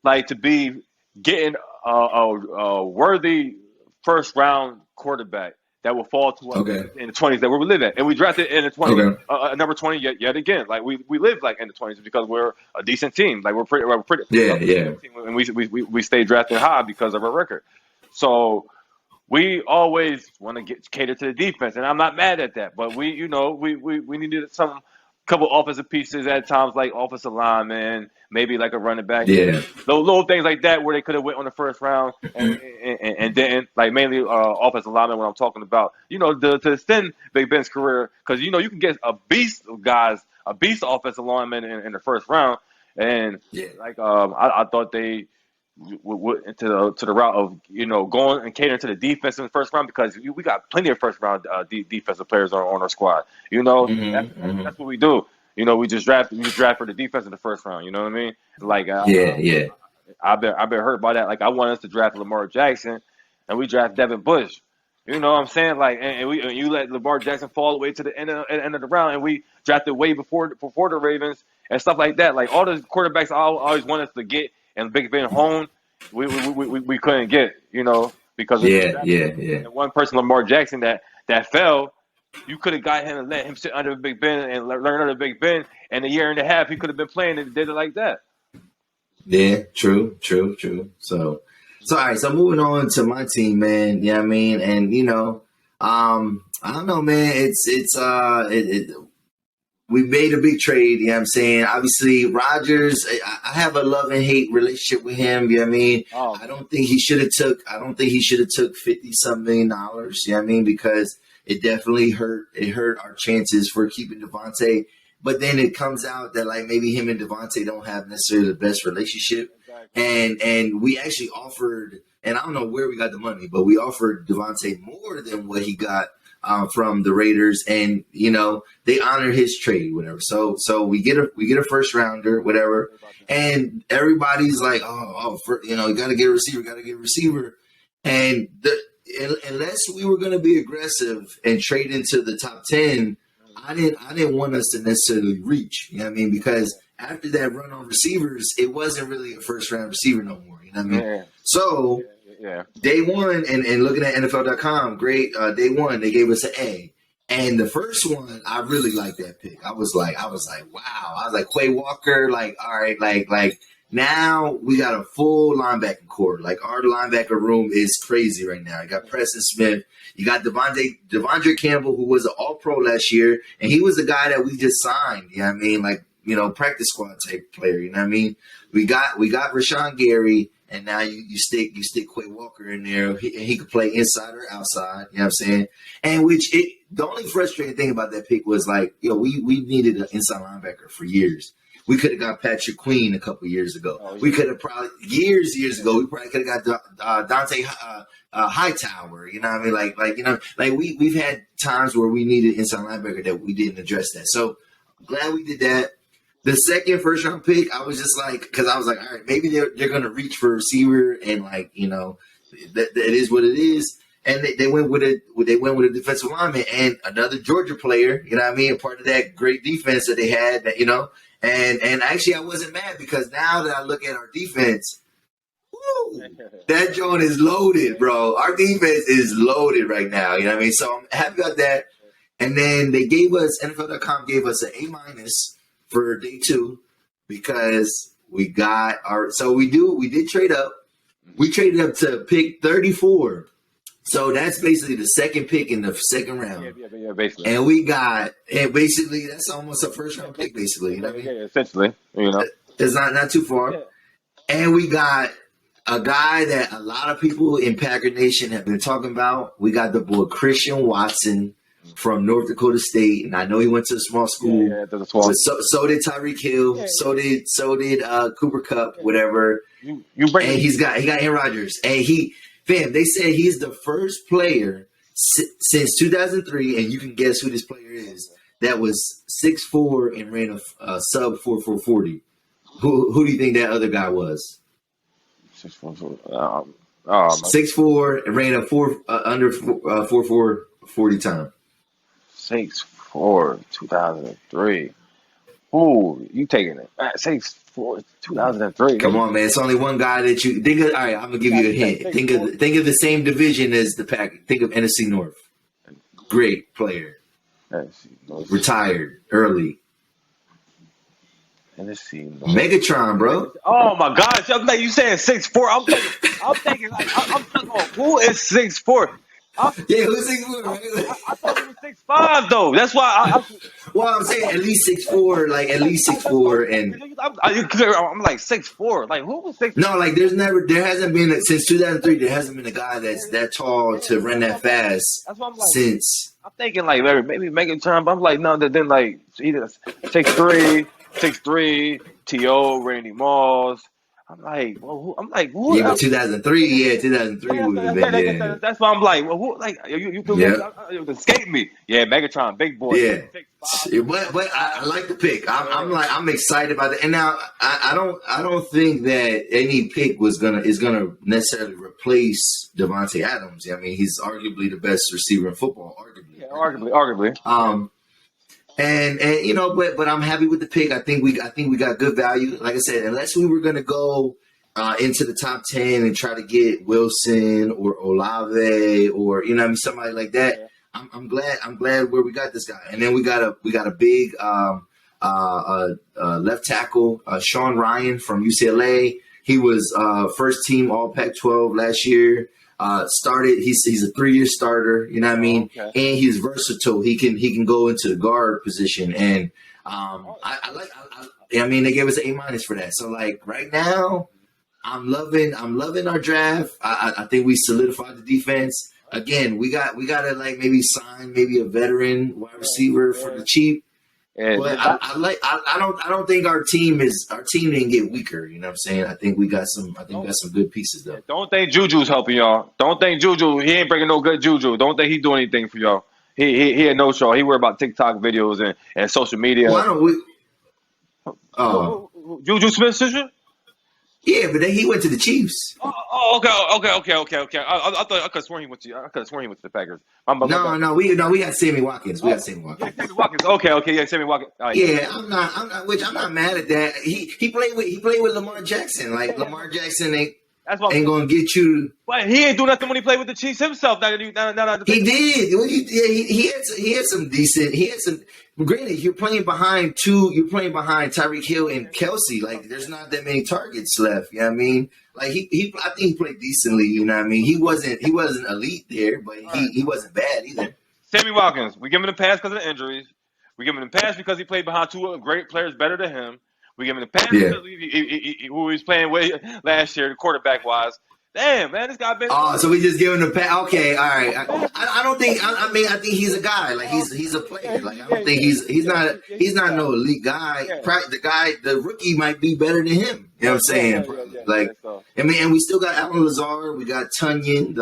like, to be getting a worthy first-round quarterback that will fall to us in the 20s that we live at. And we drafted in the 20s, number 20 yet again. Like, we live, like, in the 20s because we're a decent team. Like, we're pretty yeah. And we stay drafted high because of our record. So we always want to cater to the defense, and I'm not mad at that. But we needed couple offensive pieces at times, like offensive lineman, maybe like a running back. Yeah. Little things like that where they could have went on the first round and didn't. Like mainly offensive lineman when I'm talking about, to extend Big Ben's career. Because, you can get a beast of guys, a beast offensive lineman in the first round. And I thought they went into the route of, going and catering to the defense in the first round because we got plenty of first round defensive players on our squad. That's what we do. We just draft for the defense in the first round. You know what I mean? Like I've been hurt by that. Like I want us to draft Lamar Jackson, and we draft Devin Bush. You know what I'm saying? Like and you let Lamar Jackson fall away to the end of the round, and we drafted way before the Ravens and stuff like that. Like all the quarterbacks I always want us to get and Big Ben home, we couldn't get. because of Yeah, yeah, yeah. the one person, Lamar Jackson, that fell. You could have got him and let him sit under Big Ben and learn under Big Ben. And a year and a half, he could have been playing and did it like that. Yeah, true. So all right. So moving on to my team, man. Yeah, I mean, and I don't know, man. We made a big trade, you know what I'm saying? Obviously, Rodgers, I have a love and hate relationship with him, you know what I mean? Oh. I don't think he should have took $50-some million, you know what I mean? Because it definitely hurt our chances for keeping Devontae. But then it comes out that like maybe him and Devontae don't have necessarily the best relationship. Exactly. And we actually offered, and I don't know where we got the money, but we offered Devontae more than what he got from the Raiders, and they honor his trade, whatever. So we get a first rounder, whatever, and everybody's like, you got to get a receiver, and unless we were going to be aggressive and trade into the top 10, I didn't want us to necessarily reach, you know what I mean? Because after that run on receivers, it wasn't really a first round receiver no more, you know what I mean? Yeah. So. Yeah. Day one, and looking at NFL.com, great. Day one, they gave us an A. And the first one, I really liked that pick. I was like, wow. I was like, Quay Walker, like, all right, like now we got a full linebacking core. Like our linebacker room is crazy right now. You got Preston Smith. You got Devondre Campbell, who was an All-Pro last year, and he was the guy that we just signed. You know what I mean? Like, practice squad type player. You know what I mean? We got Rashawn Gary. And now you stick Quay Walker in there. He could play inside or outside. You know what I'm saying? And the only frustrating thing about that pick was like, we needed an inside linebacker for years. We could have got Patrick Queen a couple years ago. Oh, yeah. We could have probably years ago. We probably could have got Dante Hightower. You know what I mean? We've had times where we needed inside linebacker that we didn't address that. So glad we did that. The second first round pick, I was just like, because I was like, all right, maybe they're going to reach for a receiver, and like, that is what it is. And they went with a defensive lineman and another Georgia player, you know what I mean? A part of that great defense that they had, and actually I wasn't mad because now that I look at our defense, that joint is loaded, bro. Our defense is loaded right now, you know what I mean? So I'm happy about that. And then they gave us, NFL.com gave us an A- for day two because we got we did trade up. We traded up to pick 34. So that's basically the second pick in the second round. Yeah, basically. And we got, basically that's almost a first round pick, basically. You know what I mean? Yeah, essentially. It's not too far. Yeah. And we got a guy that a lot of people in Packer Nation have been talking about. We got the boy Christian Watson from North Dakota State, and I know he went to a small school. Yeah, to the small. So did Tyreek Hill. Yeah. So did Cooper Kupp, whatever. And he got Aaron Rodgers, and they said he's the first player since 2003, and you can guess who this player is. That was 6'4" and ran a sub 4.40. Who do you think that other guy was? 6'4", 6'4" and ran a under 4.4 40 time. 6'4", 2003. Ooh, you taking it? 6'4", 2003. Come on, man. It's only one guy that you think of. All right, I'm gonna give you a hint. Think of the same division as the Pack. Think of NFC North. Great player. Retired early. NFC North. Megatron, bro. Oh my gosh! I'm like you saying 6'4". I'm thinking who is 6'4"? Yeah, who's 6'4", right? I thought he was 6'5", though. That's why well, I'm saying at least 6'4", like at least 6'4", and I'm like 6'4". Like who was 6'4"? No, like there hasn't been since 2003. There hasn't been a guy that's that tall to run that fast. That's what I'm like. Since I'm thinking like maybe Megatron, but I'm like no, then like either 6'3", T.O., Randy Moss. I'm like, who? Yeah, but 2003, 2003 would have been. Yeah. That's why I'm like, well, who? Like, you escape me? Yeah, Megatron, big boy. Yeah, but I like the pick. I'm excited about it. And now I don't think that any pick is gonna necessarily replace Devontae Adams. I mean, he's arguably the best receiver in football. Arguably. Yeah, arguably. And but I'm happy with the pick. I think we got good value. Like I said, unless we were gonna go into the top 10 and try to get Wilson or Olave or you know what I mean, somebody like that. Yeah. I'm glad where we got this guy, and then we got a big left tackle, Sean Ryan from UCLA. He was first team All Pac-12 last year. Started. He's a 3-year starter. You know what I mean? Okay. And he's versatile. He can go into the guard position. And I mean, they gave us an A- for that. So like right now, I'm loving our draft. I think we solidified the defense. Again, we gotta like maybe sign maybe a veteran wide receiver for the cheap. And But I don't think our team didn't get weaker. You know what I'm saying? I think we got some good pieces though. don't think Juju's helping y'all. Don't think Juju. He ain't bringing no good Juju. Don't think he doing anything for y'all. He had no show. He worried about TikTok videos and social media. Why don't we? Juju Smith-Schuster? Yeah, but then he went to the Chiefs. Okay. I thought I could have sworn he went to the Packers. No, we got Sammy Watkins. We got Sammy Watkins. Sammy Watkins. Okay, Sammy Watkins. Yeah, I'm not mad at that. He played with Lamar Jackson. Like Lamar Jackson ain't gonna get you. But he ain't do nothing when he played with the Chiefs himself. He did. He had some decent. He had some. Granted, you're playing behind Tyreek Hill and Kelsey. Like, there's not that many targets left. You know what I mean? Like I think he played decently. You know what I mean? He wasn't elite there, but he wasn't bad either. Sammy Watkins, we give him the pass because of the injuries. We give him the pass because he played behind two great players better than him. We give him the pass because who he was playing with last year, quarterback wise. Damn, man, this guy been. Oh, so we just give him the pass. Okay, all right. I don't think. I mean, I think he's a guy. Like he's a player. Like I don't think he's not no elite guy. The rookie might be better than him. You know what I'm saying? I mean, and we still got Alan Lazard. We got Tunyon.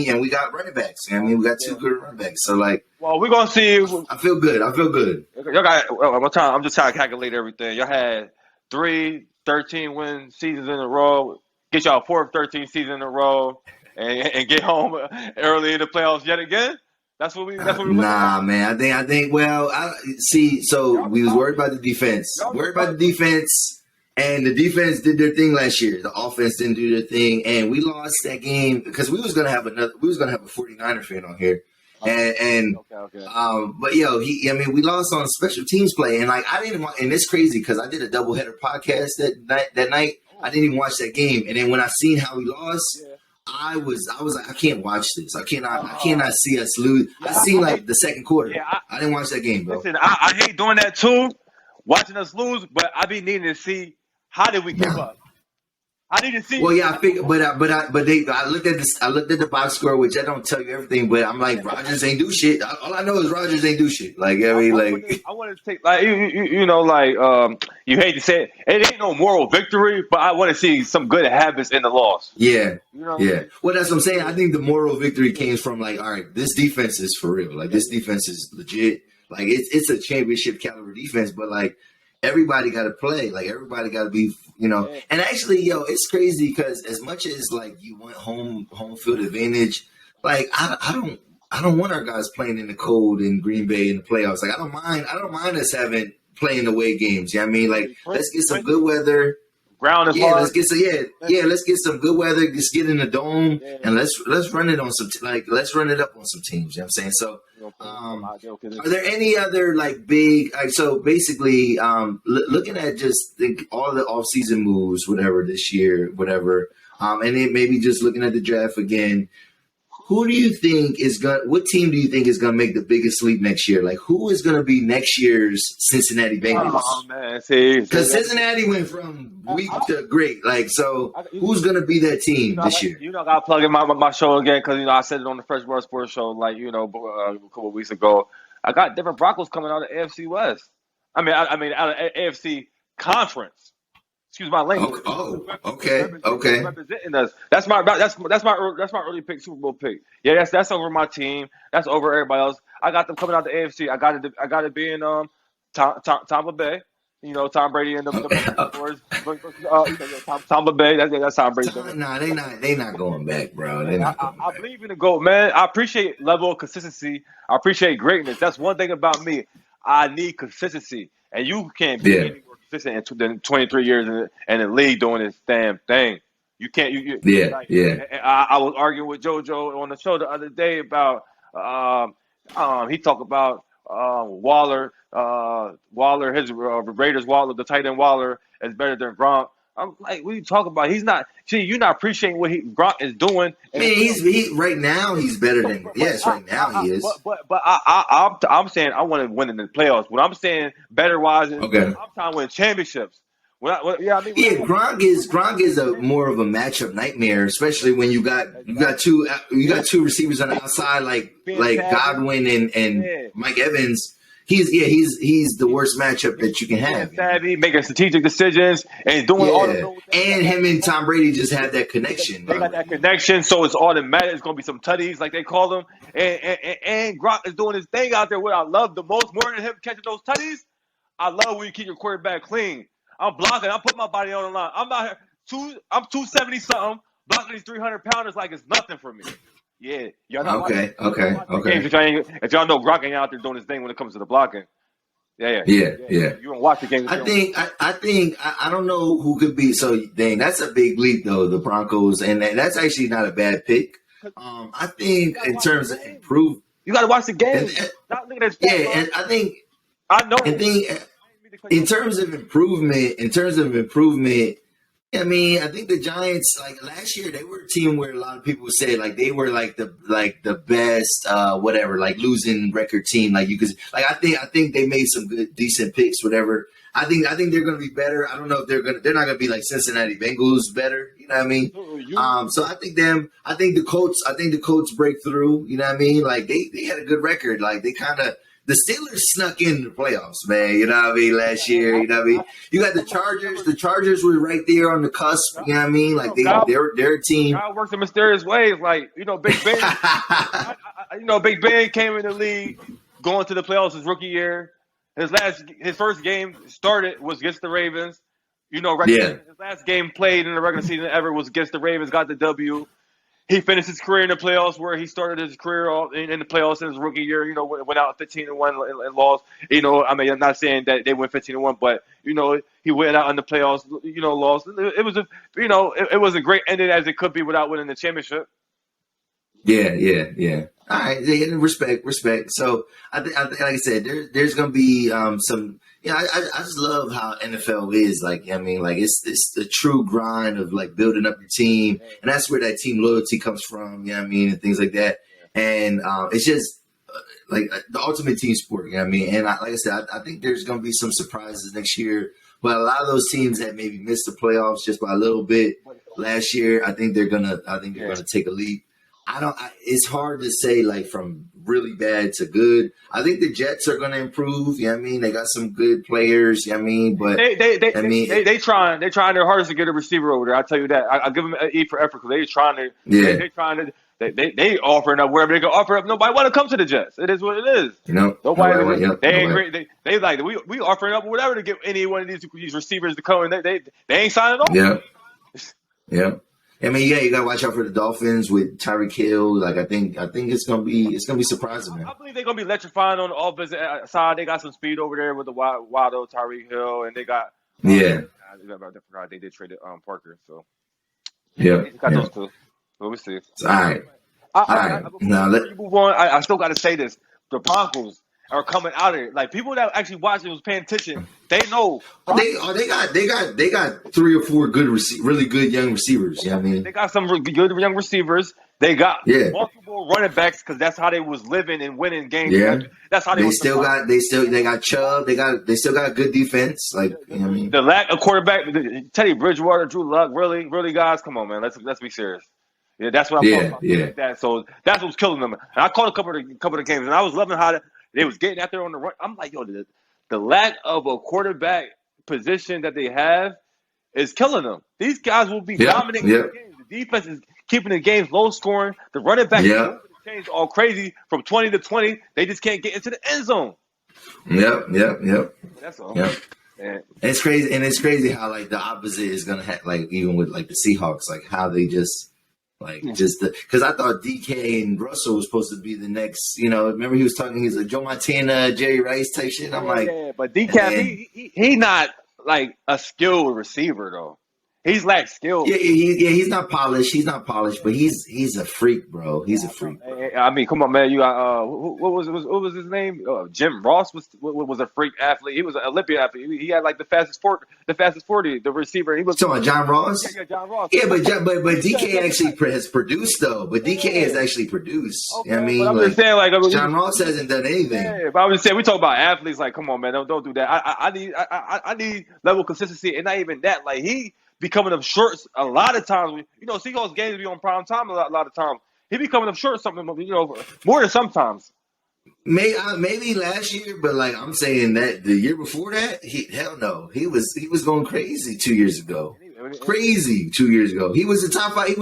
And we got running backs. I mean, we got two good running backs. So like, well, we're gonna see. I feel good. Y'all got one time. I'm just trying to calculate everything. Y'all had 3 13-win seasons in a row. Get y'all 4th 13 season in a row and get home early in the playoffs yet again. That's what we. Nah, man. I think. Well, see. So we was worried about the defense. And the defense did their thing last year. The offense didn't do their thing, and we lost that game because we was gonna have a 49er fan on here. And but we lost on special teams play, and like I didn't want, and it's crazy because I did a doubleheader podcast that night. I didn't even watch that game, and then when I seen how we lost, I was like, I can't watch this. I cannot see us lose. I seen like the second quarter. I didn't watch that game, bro. Listen, I hate doing that too, watching us lose, but I be needing to see how did we give up. I need to see. Well, yeah, I figured, but I looked at this. I looked at the box score, which I don't tell you everything, but I'm like, Rodgers ain't do shit. All I know is Rodgers ain't do shit. Like I mean, I want to take like you hate to say it. It ain't no moral victory, but I want to see some good habits in the loss. Yeah, Well, that's what I'm saying. I think the moral victory came from like, all right, this defense is for real. Like this defense is legit. Like it's a championship caliber defense, but like. Everybody got to play. Like everybody got to be, And actually, it's crazy because as much as like you want home field advantage, like I don't want our guys playing in the cold in Green Bay in the playoffs. Like I don't mind us having playing away games. You know what I mean? Like let's get some good weather. Ground is hard. Let's get some good weather. Just get in the dome and let's run it on some let's run it up on some teams. You know what I'm saying? So. Are there any other like big? So basically, looking at just all the off-season moves, whatever this year, whatever, and then maybe just looking at the draft again. Who do you think is going? What team do you think is going to make the biggest leap next year? Like, who is going to be next year's Cincinnati Bengals? Oh man, see, because Cincinnati went from weak to great. Like, so who's going to be that team this year? I got to plug in my show again because I said it on the Fresh World Sports Show like a couple of weeks ago. I got different Broncos coming out of AFC West. I mean out of AFC Conference. Excuse my language. Okay. Representing us. That's my early pick, Super Bowl pick. Yeah, that's over my team. That's over everybody else. I got them coming out the AFC. I got it being Tampa Bay. Tom Brady and the Tampa Bay. That's Tom Brady. Nah, they not going back, bro. I believe in the GOAT, man. I appreciate level of consistency. I appreciate greatness. That's one thing about me. I need consistency, and you can't be anywhere consistent in 23 years in the league doing his damn thing. You can't. I was arguing with JoJo on the show the other day about. He talked about Waller. Waller, his Raiders Waller, the tight end Waller is better than Gronk. I'm like, what are you talking about? He's not. See, you're not appreciating what Gronk is doing. Man, he right now he's better than. Yes, right now he is. But I'm saying I want to win in the playoffs. What I'm saying better wise is I'm trying to win championships. Gronk is a more of a matchup nightmare, especially when you got two receivers on the outside like Godwin and Mike Evans. He's the worst matchup that you can have. Savvy, making strategic decisions and doing all of those things. And him and Tom Brady just had that connection. They got that connection, so it's automatic. It's gonna be some tutties, like they call them. And Gronk is doing his thing out there. What I love the most, more than him catching those tutties, I love when you keep your quarterback clean. I'm blocking. I'm putting my body on the line. I'm out here. I'm 270 something. Blocking these 300 pounders like it's nothing for me. Yeah, y'all know. Okay. If y'all know Gronk ain't out there doing his thing when it comes to the blocking. Yeah. You don't watch the game. I think I don't know who could be. So dang, that's a big leap though. The Broncos, and that's actually not a bad pick. I think in terms of improve, you got to watch the game. Not look at that. And I think I know. And think in terms of improvement. I mean, I think the Giants, like last year, they were a team where a lot of people said like they were like the best like losing record team. Like you could I think they made some good decent picks, whatever. I think they're gonna be better. I don't know if they're not gonna be like Cincinnati Bengals better, you know what I mean? So I think the Colts break through, you know what I mean? Like they had a good record. Like the Steelers snuck in the playoffs, man. You know what I mean? Last year, you know what I mean? You got the Chargers. The Chargers were right there on the cusp. You know what I mean? Like they're a team. God works in mysterious ways. Like Big Ben. Big Ben came in the league, going to the playoffs his rookie year. His first game started was against the Ravens. His last game played in the regular season ever was against the Ravens. Got the W. He finished his career in the playoffs where he started his career in the playoffs in his rookie year. Went out 15-1 and lost. I mean, I'm not saying that they went 15-1, but he went out in the playoffs. Lost. It was it was a great ending as it could be without winning the championship. Yeah. All right, respect. So I think, like I said, there's gonna be some. I just love how NFL is. Like, I mean, like it's the true grind of like building up your team, and that's where that team loyalty comes from. You know what I mean, and things like that. And it's just like the ultimate team sport. You know what I mean? And like I said, I think there's gonna be some surprises next year. But a lot of those teams that maybe missed the playoffs just by a little bit last year, I think they're gonna take a leap. It's hard to say like from really bad to good. I think the Jets are going to improve. You know what I mean? They got some good players. You know what I mean? But they trying their hardest to get a receiver over there. I'll tell you that. I give them an E for effort because they're trying to. Yeah. They're trying to. They offering up wherever they can offer up. Nobody want to come to the Jets. It is what it is. Nobody. They ain't great. They like we offering up whatever to get any one of these receivers to come, and they ain't signing off. Yeah. I mean, you gotta watch out for the Dolphins with Tyreek Hill. Like, I think it's gonna be surprising, man. I believe they're gonna be electrifying on the offensive side. They got some speed over there with the Waddle, Tyreek Hill, and they got they did trade Parker. So got those two. So we'll see. All right. Now let move on. I still got to say this: the Broncos are coming out of it. Like people that actually watched it was paying attention. They know they got 3 or 4 good really good young receivers. You know what I mean? They got some good young receivers. They got multiple running backs because that's how they was living and winning games. Yeah, that's how they got Chubb. They still got good defense. Like, you know what I mean? The lack of quarterback, Teddy Bridgewater, Drew Luck, really guys, come on, man. Let's be serious. Yeah, that's what I'm talking about. Like that. So that's what's killing them. And I caught a couple of games, and I was loving how they was getting out there on the run. I'm like, the lack of a quarterback position that they have is killing them. These guys will be dominating the games. The defense is keeping the games low scoring. The running back is change all crazy from 20 to 20. They just can't get into the end zone. Yep. That's all. Yep. And it's crazy how like the opposite is gonna have, like even with like the Seahawks, like how they just. Like because I thought DK and Russell was supposed to be the next, remember he was talking, he's like Joe Montana, Jerry Rice type shit. I'm like, but DK, he not like a skilled receiver though. He's like skilled. Yeah, he's not polished. He's not polished, but he's a freak, bro. He's a freak, bro. I mean, come on, man. You got what was his name? Jim Ross was a freak athlete. He was an Olympic athlete. He had like the fastest 40, the receiver. He was talking about John Ross. Yeah, John Ross. Yeah, but DK actually has produced though. But DK has actually produced. Okay, You know what I mean, I'm just saying, like John Ross hasn't done anything. Yeah, but I was just saying, we talk about athletes. Like, come on, man, don't do that. I need level of consistency, and not even that. Like he be coming up short a lot of times. You know, Seahawks games be on prime time a lot of times. He be coming up short something, you know, more than sometimes. Maybe last year, but like I'm saying that the year before that, hell no, he was going crazy 2 years ago. Crazy 2 years ago. He was a top 5.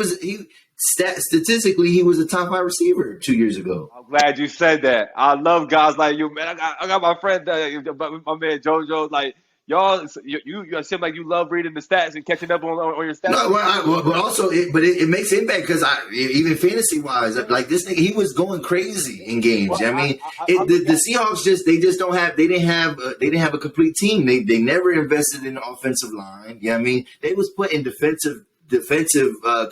Statistically, he was a top 5 receiver 2 years ago. I'm glad you said that. I love guys like you, man. I got my friend, my man JoJo, like. Y'all, you seem like you love reading the stats and catching up on your stats. No, but also, it makes impact because even fantasy wise, like this nigga, he was going crazy in games. Well, I mean, the Seahawks they didn't have a complete team. They never invested in the offensive line. You know what I mean, they was putting defensive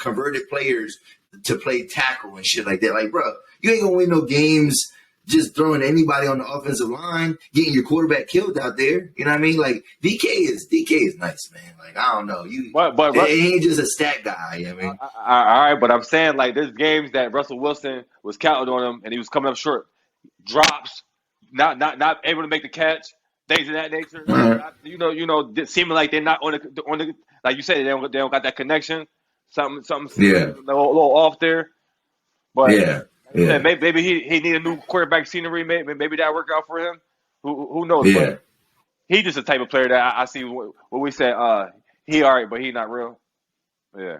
converted players to play tackle and shit like that. Like, bro, you ain't gonna win no games just throwing anybody on the offensive line, getting your quarterback killed out there. You know what I mean? Like DK is nice, man. Like I don't know, but he ain't just a stat guy. You know what I mean? All right, but I'm saying like there's games that Russell Wilson was counting on him and he was coming up short, drops, not able to make the catch, things of that nature. Mm-hmm. You know, seeming like they're not on the like you said they don't got that connection. Something yeah, a little off there. But yeah. Yeah, maybe he need a new quarterback scenery. Maybe that work out for him. Who knows? Yeah, but he just a type of player that I see. What we say, he all right, but he not real. Yeah.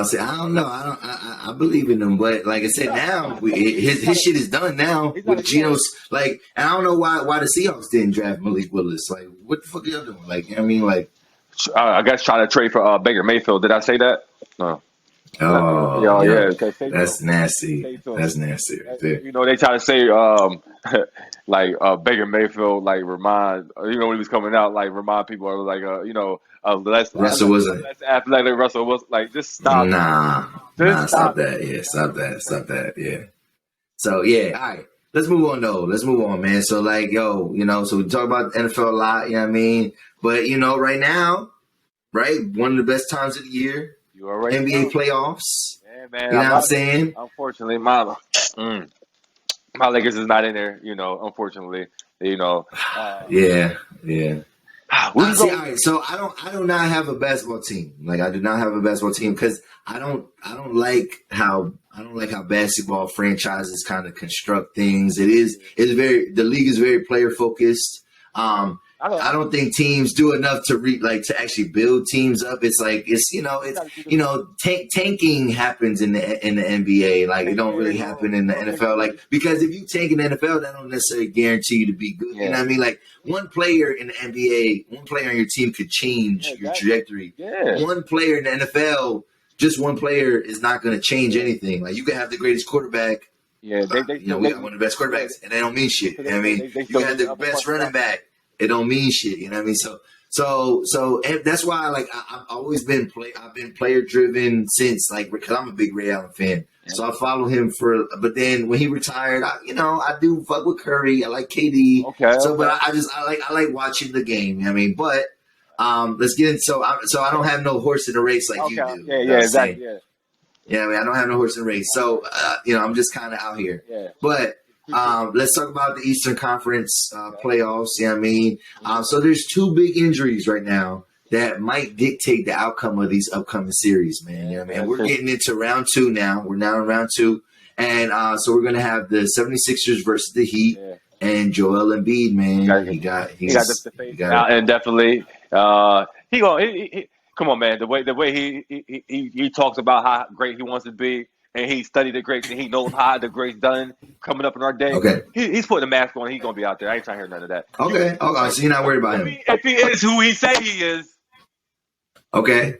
See, I don't know. I believe in him, but like I said, now his shit is done now with Geno's. Like, and I don't know why the Seahawks didn't draft Malik Willis. Like, what the fuck are y'all doing? Like, you know what I mean, like, I guess trying to trade for Baker Mayfield. Did I say that? No. Oh, yeah. That's nasty. That's nasty right there. You know, they try to say like Baker Mayfield like remind when he was coming out like remind people of like less Russell Wilson, less athletic Russell Wilson. Like just stop. Stop that. Yeah, stop that. Yeah. So yeah, all right. Let's move on though. Let's move on, man. So like, so we talk about the NFL a lot. You know what I mean? But right now, right, one of the best times of the year. NBA playoffs. Yeah, man. You know what I'm saying? Unfortunately, my Lakers is not in there. Unfortunately, Yeah. All right, so I do not have a basketball team. Like I do not have a basketball team because I don't like how basketball franchises kind of construct things. The league is very player focused. I don't think teams do enough to actually build teams up. It's like tanking happens in the NBA. Like it don't really happen in the NFL. Like because if you tank in the NFL, that don't necessarily guarantee you to be good. Yeah. You know what I mean? Like one player in the NBA, one player on your team could change your trajectory. Yeah. One player in the NFL, just one player is not going to change anything. Like you can have the great quarterback. Yeah, we got one of the best quarterbacks, and they don't mean shit. You know what I mean? You can have the best running back. It don't mean shit, you know what I mean? So that's why I've always been player driven since because I'm a big Ray Allen fan. Yeah. So I follow him but then when he retired, I do fuck with Curry. I like KD. Okay. So, but I like watching the game. You know what I mean, but let's get in. So I don't have no horse in the race like you do. Yeah, exactly. Yeah. Yeah, I mean, I don't have no horse in the race. So I'm just kind of out here. Yeah. But. Let's talk about the Eastern Conference playoffs. You know what I mean? So there's two big injuries right now that might dictate the outcome of these upcoming series, man. You know what I mean? We're getting into round 2 now. We're now in round 2. And so we're going to have the 76ers versus the Heat and Joel Embiid, man. He got and definitely he come on, man. The way he talks about how great he wants to be. And he studied the greats, and he knows how the greats done coming up in our day. Okay. He's putting a mask on. He's going to be out there. I ain't trying to hear none of that. Okay. So you're not worried about him. If he is who he say he is. Okay.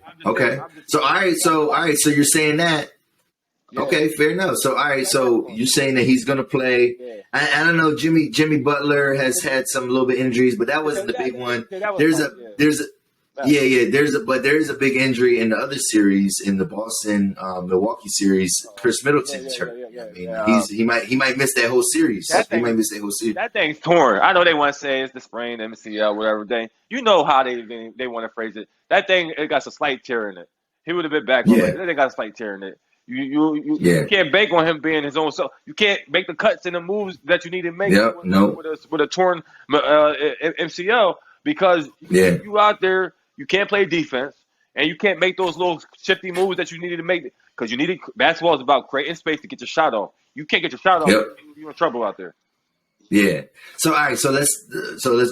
So, all right. So you're saying that. Yeah. Okay, fair enough. So, all right. So you're saying that he's going to play. Yeah. I don't know. Jimmy Butler has had some little bit injuries, but that wasn't the big one. Yeah. There is a big injury in the other series in the Boston Milwaukee series. Chris Middleton's hurt. He might miss that whole series. That thing's torn. I know they want to say it's the sprain, MCL, whatever thing. You know how they want to phrase it. That thing, it got a slight tear in it. He would have been back. Yeah. They got a slight tear in it. You can't bank on him being his own self. You can't make the cuts and the moves that you need to make with a torn MCL because you out there. You can't play defense, and you can't make those little shifty moves that you needed to make because basketball is about creating space to get your shot off. You can't get your shot off, you're in trouble out there. Yeah. So all right. So let's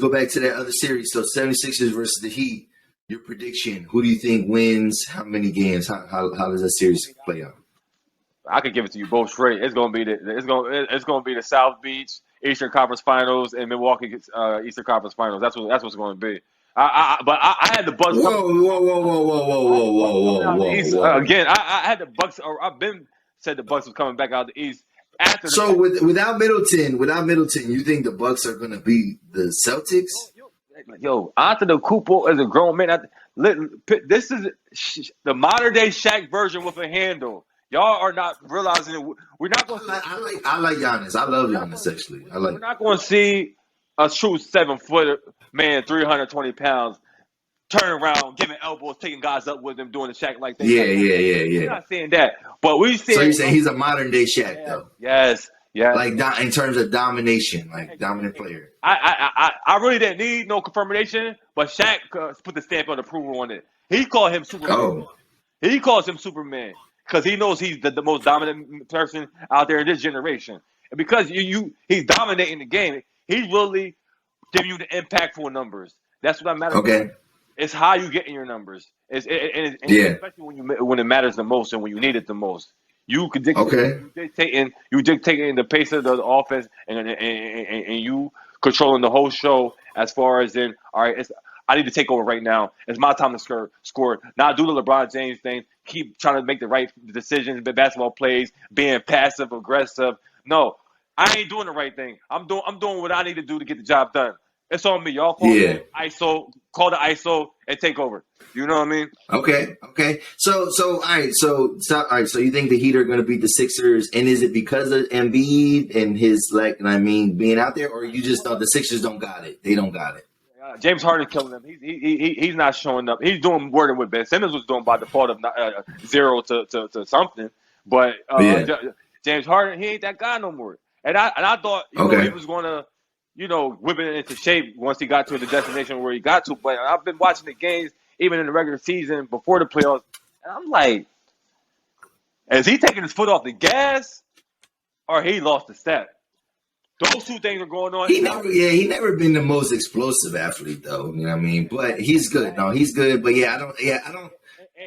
go back to that other series. So 76ers versus the Heat. Your prediction: who do you think wins? How many games? How does that series play out? I could give it to you both straight. It's gonna be the South Beach Eastern Conference Finals and Milwaukee Eastern Conference Finals. That's what's going to be. I had the Bucks. Whoa! Again, I had the Bucks. I've been said the Bucks was coming back out of the East. Without Middleton, you think the Bucks are going to beat the Celtics? Yo, Antetokounmpo is a grown man. This is the modern day Shaq version with a handle. Y'all are not realizing it. We're not going. I like Giannis. I love Giannis actually. We're not going to see a true 7-foot man, 320 pounds, turning around, giving elbows, taking guys up with him, doing the Shaq like that. Yeah. We're not seeing that, but we see. So you're saying he's a modern day Shaq, though? Yes. Like in terms of domination, like dominant player. I really didn't need no confirmation, but Shaq put the stamp of approval on it. He called him Superman. Oh. He calls him Superman because he knows he's the most dominant person out there in this generation, and because he's dominating the game, he's really giving you the impactful numbers. That's what I matter. Okay. It's how you get in your numbers. Especially when it matters the most and when you need it the most. You dictating the pace of the offense and you controlling the whole show as far as in, all right, I need to take over right now. It's my time to score. Not do the LeBron James thing. Keep trying to make the right decisions, basketball plays, being passive aggressive. No, I ain't doing the right thing. I'm doing what I need to do to get the job done. It's on me. Y'all call the ISO and take over. You know what I mean? Okay. So all right. So you think the Heat are going to beat the Sixers, and is it because of Embiid and his being out there, or you just thought the Sixers don't got it? They don't got it. James Harden killing them. He's not showing up. He's doing more than what Ben Simmons was doing by default of 0 to something. But James Harden, he ain't that guy no more. And I thought he was going to, whip it into shape once he got to the destination where he got to. But I've been watching the games, even in the regular season, before the playoffs, and I'm like, is he taking his foot off the gas or he lost the step? Those two things are going on. He never been the most explosive athlete, though. You know what I mean? But he's good. No, he's good. But I don't.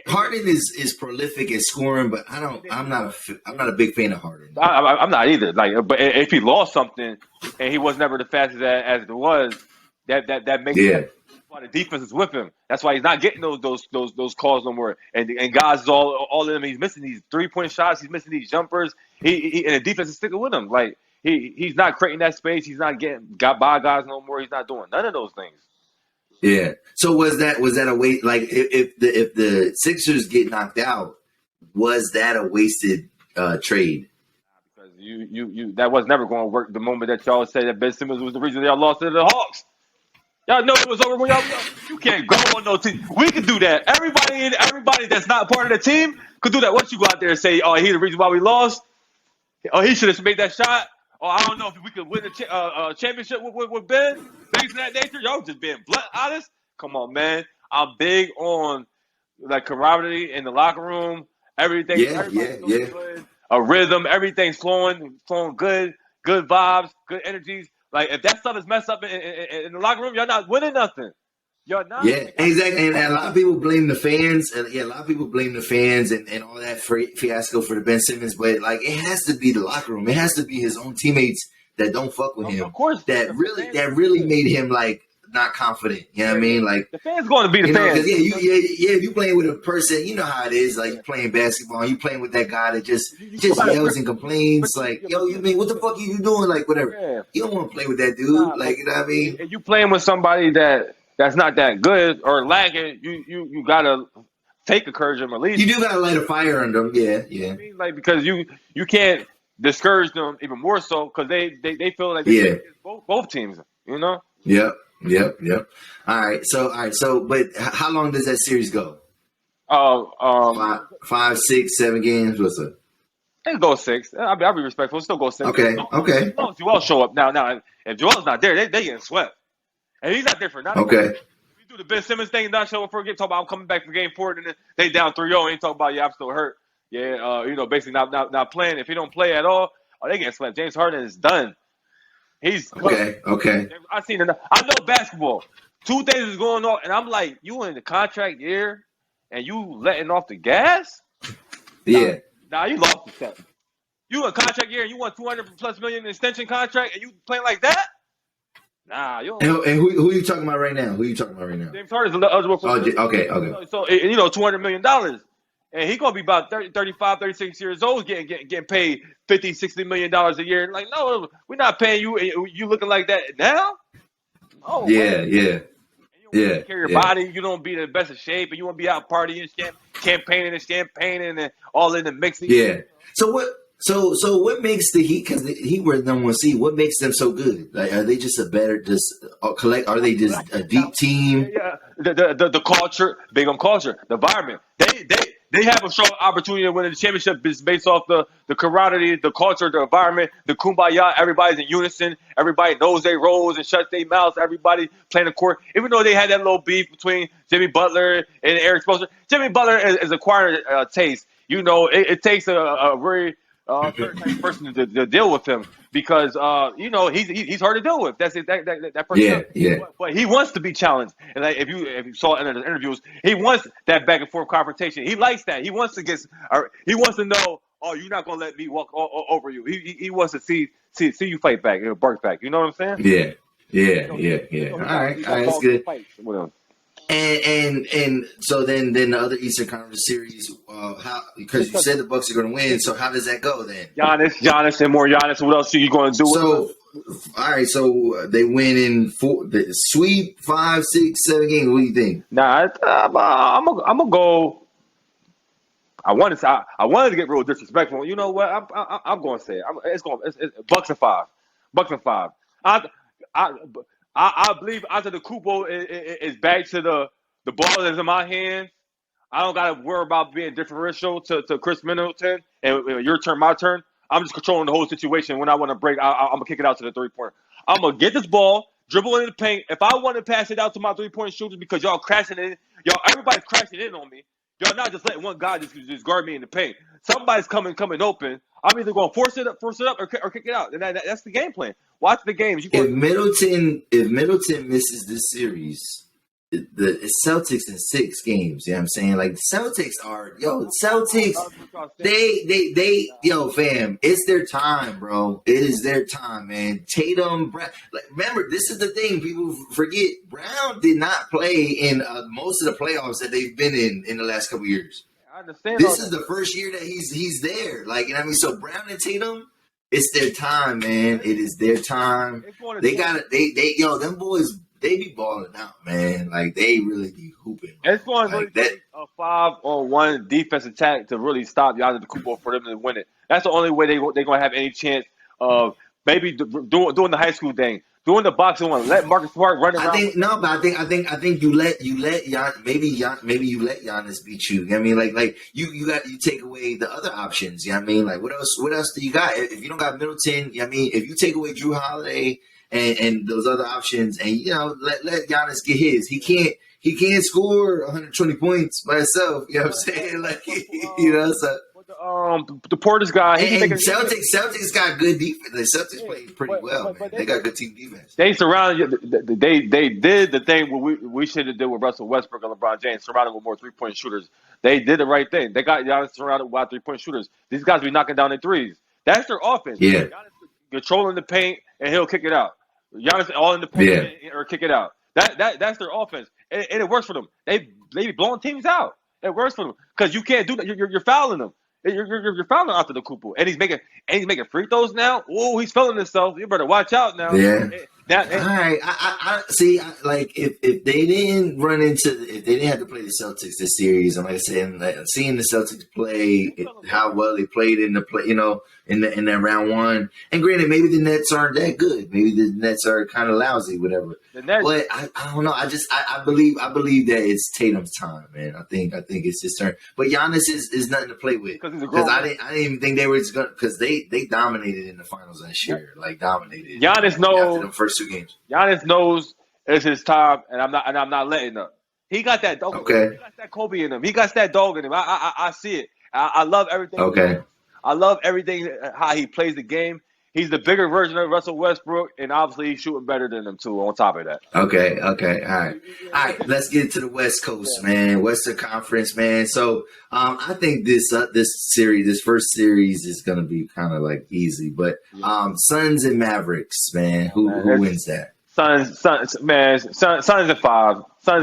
Harden is prolific at scoring, but I'm not a big fan of Harden. I'm not either. But if he lost something and he was never the fastest as it was, that makes sense. That's why the defense is with him. That's why he's not getting those calls no more. And guys, all of them, he's missing these 3-point shots. He's missing these jumpers. He and the defense is sticking with him. Like he's not creating that space. He's not got by guys no more. He's not doing none of those things. Yeah. So was that a waste? Like if the Sixers get knocked out, was that a wasted trade? Because you that was never going to work. The moment that y'all said that Ben Simmons was the reason y'all lost to the Hawks, y'all know it was over when y'all. You can't go on no team. We can do that. Everybody that's not part of the team could do that. Once you go out there and say, "Oh, he's the reason why we lost," oh, he should have made that shot. Oh, I don't know if we could win a championship with Ben. Things of that nature. Y'all just being blunt honest. Come on, man. I'm big on camaraderie in the locker room. Everything. Good. A rhythm. Everything's flowing good. Good vibes. Good energies. Like if that stuff is messed up in the locker room, y'all not winning nothing. You're not. Yeah, exactly. And a lot of people blame the fans. A lot of people blame the fans and all that fiasco for the Ben Simmons. But it has to be the locker room. It has to be his own teammates that don't fuck with him. Of course, that really made him not confident. You know what I mean? The fans going to be the fans. If you playing with a person, you know how it is. Like you playing basketball, you playing with that guy that just yells and complains. You mean what the fuck are you doing? Whatever. Yeah. You don't want to play with that dude. You know what I mean? You playing with somebody that that's not that good or lacking, you gotta encourage them at least. You do gotta light a fire under them, yeah. You know what I mean? Like, because you can't discourage them even more so because they feel like they play both teams. You know. Yep. All right. So, but how long does that series go? 5, 6, 7 games. What's up? It go 6. I'll be respectful. Still go 6. Okay. Joel show up now. If Joel's not there, they getting swept, and he's not different. Okay. We do the Ben Simmons thing, not show up for a game. Talk about I'm coming back from game 4, and then they down 3-0. And he talk about I'm still hurt. Yeah. Basically not playing. If he don't play at all, they getting swept. James Harden is done. He's okay. I seen enough. I know basketball. 2 things is going on, and I'm like, you in the contract year, and you letting off the gas? Yeah. Nah, you lost the step. You in contract year, and you want $200+ million in extension contract, and you playing like that? Nah, you don't. And who are you talking about right now? James Harden's eligible for. Okay. So $200 million. And he's gonna be about 30, 35, 36 years old, getting paid $50, $60 million a year. Like, no, we're not paying you. You looking like that now? Oh, yeah. You don't carry your body. You don't be in the best of shape, and you want to be out partying, campaigning, and all in the mix. Yeah. So what makes the Heat? Because the Heat were the number 1 seed. What makes them so good? Like, are they just a better Are they just a deep team? Yeah. The culture, big on culture, the environment. They have a strong opportunity to win the championship based off the camaraderie, the culture, the environment, the kumbaya. Everybody's in unison. Everybody knows their roles and shuts their mouths. Everybody playing the court. Even though they had that little beef between Jimmy Butler and Eric Spoelstra, Jimmy Butler is acquired taste. It takes a very certain type of person to deal with him because he's hard to deal with. That's it. That person. Yeah. But he wants to be challenged, and like if you saw in the interviews, he wants that back and forth confrontation. He likes that. He wants to He wants to know. Oh, you're not gonna let me walk over you. He wants to see you fight back, bark back. You know what I'm saying? Yeah. All right, that's good. And so then the other Eastern Conference series, because you said the Bucks are going to win, so how does that go then? Giannis, and more Giannis. What else are you going to do? So, all right, so they win in sweep 5, 6, 7 games. What do you think? Nah, I'm gonna go. I wanted to get real disrespectful. You know what? I'm going to say it. It's Bucks and 5. Bucks and 5. I believe after the Kubo is back to the ball is in my hands. I don't got to worry about being differential to Chris Middleton and your turn, my turn. I'm just controlling the whole situation. When I want to break, I'm going to kick it out to the 3-pointer. I'm going to get this ball, dribble in the paint. If I want to pass it out to my 3-point shooters because y'all crashing in, everybody's crashing in on me. Y'all not just letting one guy just guard me in the paint. Somebody's coming open. I'm either going to force it up, or kick it out. And that's the game plan. Watch the games. If Middleton misses this series, the Celtics in 6 games. You know what I'm saying? Like, the Celtics fam, it's their time, bro. It is their time, man. Tatum, Brown. Like, remember, this is the thing people forget. Brown did not play in most of the playoffs that they've been in the last couple years. I understand. This is the first year that he's there. Like, you know what I mean? So Brown and Tatum, it's their time, man. It is their time. They got it. Them boys, they be balling out, man. Like, they really be hooping. It's going to take a 5-on-1 defense attack to really stop Giannis Antetokounmpo for them to win it. That's the only way they're going to have any chance of maybe doing the high school thing, doing the boxing one. Let Marcus Smart run around. I think you let Giannis, maybe you let Giannis beat you. You know what I mean? Like you take away the other options. You know what I mean? Like, what else do you got? If you don't got Middleton, you know what I mean? If you take away Drew Holiday and those other options, and let Giannis get his. He can't score 120 points by himself. You know what I'm saying? Like, so. The Portis guy. And Celtics got good defense. The Celtics played pretty well. Man. They got good team defense. They surrounded. They did the thing we should have did with Russell Westbrook and LeBron James, surrounded with more 3-point shooters. They did the right thing. They got Giannis surrounded by 3-point shooters. These guys be knocking down their threes. That's their offense. Yeah. Giannis controlling the paint and he'll kick it out. Giannis all in the paint or kick it out. That's their offense, and it works for them. They be blowing teams out. It works for them because you can't do that. You're fouling them. You're fouling Antetokounmpo, and he's making free throws now. Oh, he's feeling himself. You better watch out now. Yeah. That All right, I see. Like if they didn't run into, if they didn't have to play the Celtics this series, and like I said, and, like, seeing the Celtics play, how well they played in the play, in that round one. And granted, maybe the Nets aren't that good. Maybe the Nets are kind of lousy, whatever. But I don't know. I believe that it's Tatum's time, man. I think it's his turn. But Giannis is nothing to play with because I didn't even think they were just gonna, because they dominated in the finals last year, like dominated. Giannis knows after them first 2 games. Giannis knows it's his time, and I'm not letting up. He got that dog. Okay. He got that Kobe in him. He got that dog in him. I see it. I love everything. Okay. I love everything, how he plays the game. He's the bigger version of Russell Westbrook, and obviously he's shooting better than him too. On top of that. Okay. All right. Let's get to the West Coast, man. Western Conference, man. So I think this first series is gonna be kind of like easy, but Suns and Mavericks, man. Who wins that? Suns and 5. Suns and 5. I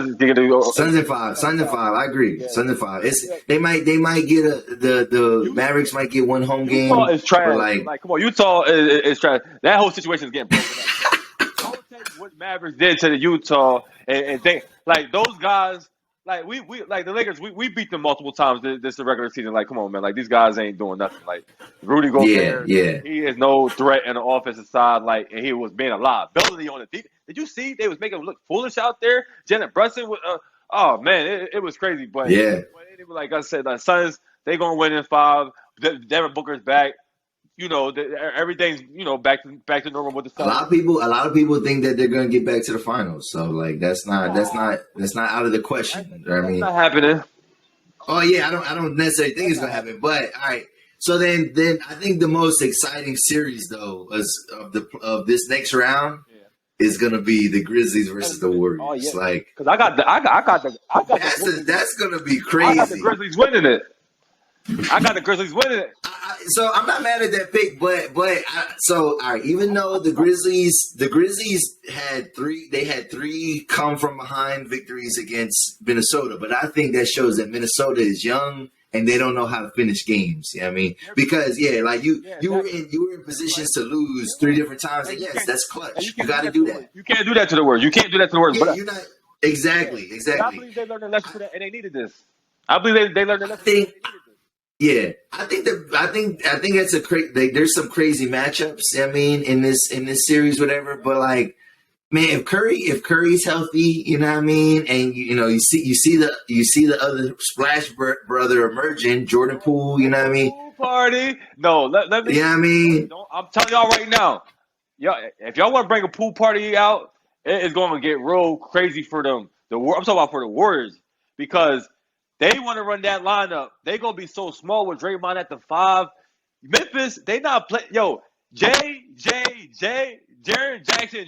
agree. Yeah. Suns and 5. They might get the Mavericks might get one home game. Utah is trash. Like come on, Utah is trash. That whole situation is getting broken up. Don't take what Mavericks did to the Utah and think like those guys. Like we like the Lakers, we beat them multiple times this the regular season. Like, come on, man. Like these guys ain't doing nothing. Like Rudy Gobert, he is no threat in the offensive side. Like, and he was being a liability on the defense. Did you see they was making him look foolish out there? Janet Brunson was, oh man, it was crazy. But like I said, the Suns they gonna win in 5. Devin Booker's back. Everything's back to normal with the Suns. A lot of people think that they're going to get back to the finals. So like that's not out of the question. I mean, not happening. Oh yeah, I don't necessarily think it's going to happen. But all right. So then I think the most exciting series though of this next round is going to be the Grizzlies versus the Warriors. Oh, yeah. Like, because I got the that's going to be crazy. I got the Grizzlies winning it. So I'm not mad at that pick, but all right. Even though the Grizzlies had three come from behind victories against Minnesota, but I think that shows that Minnesota is young and they don't know how to finish games. You know what I mean? Because like you were in positions to lose 3 different times, and yes, that's clutch. You got to do that. You can't do that to the Warriors. Yeah, you're not exactly. I believe they learned a lesson for that, and they needed this. I believe they learned a lesson. Yeah, I think that's there's some crazy matchups. I mean, in this series, whatever. But like, man, if Curry's healthy, you know what I mean, and you see the other Splash brother emerging, Jordan Poole, you know what I mean. Pool party? No, let me. Yeah, I mean, I'm telling y'all right now, if y'all want to bring a pool party out, it's going to get real crazy for them. I'm talking about for the Warriors because. They want to run that lineup. They gonna be so small with Draymond at the 5. Memphis, they not play. Yo, Jaren Jackson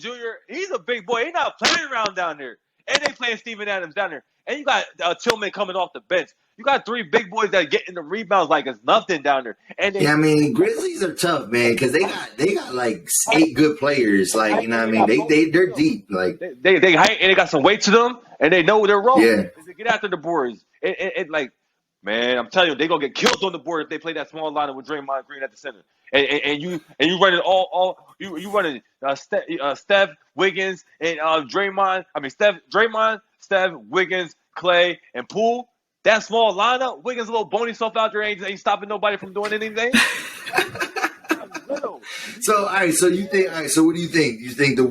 Jr. He's a big boy. He not playing around down there. And they playing Steven Adams down there. And you got Tillman coming off the bench. You got 3 big boys that get in the rebounds like it's nothing down there. And I mean, Grizzlies are tough, man, because they got like 8 good players. Like, you know what I mean? They're deep. Like they height and they got some weight to them, and they know their role. Yeah. They get after the boards. It like, man, I'm telling you, they gonna get killed on the board if they play that small lineup with Draymond Green at the center. And you running you running Steph, Wiggins, and Draymond. I mean Draymond, Steph, Wiggins, Clay, and Poole. That small lineup, Wiggins a little bony stuff out there ain't stopping nobody from doing anything. So all right, so you think so what do you think? You think the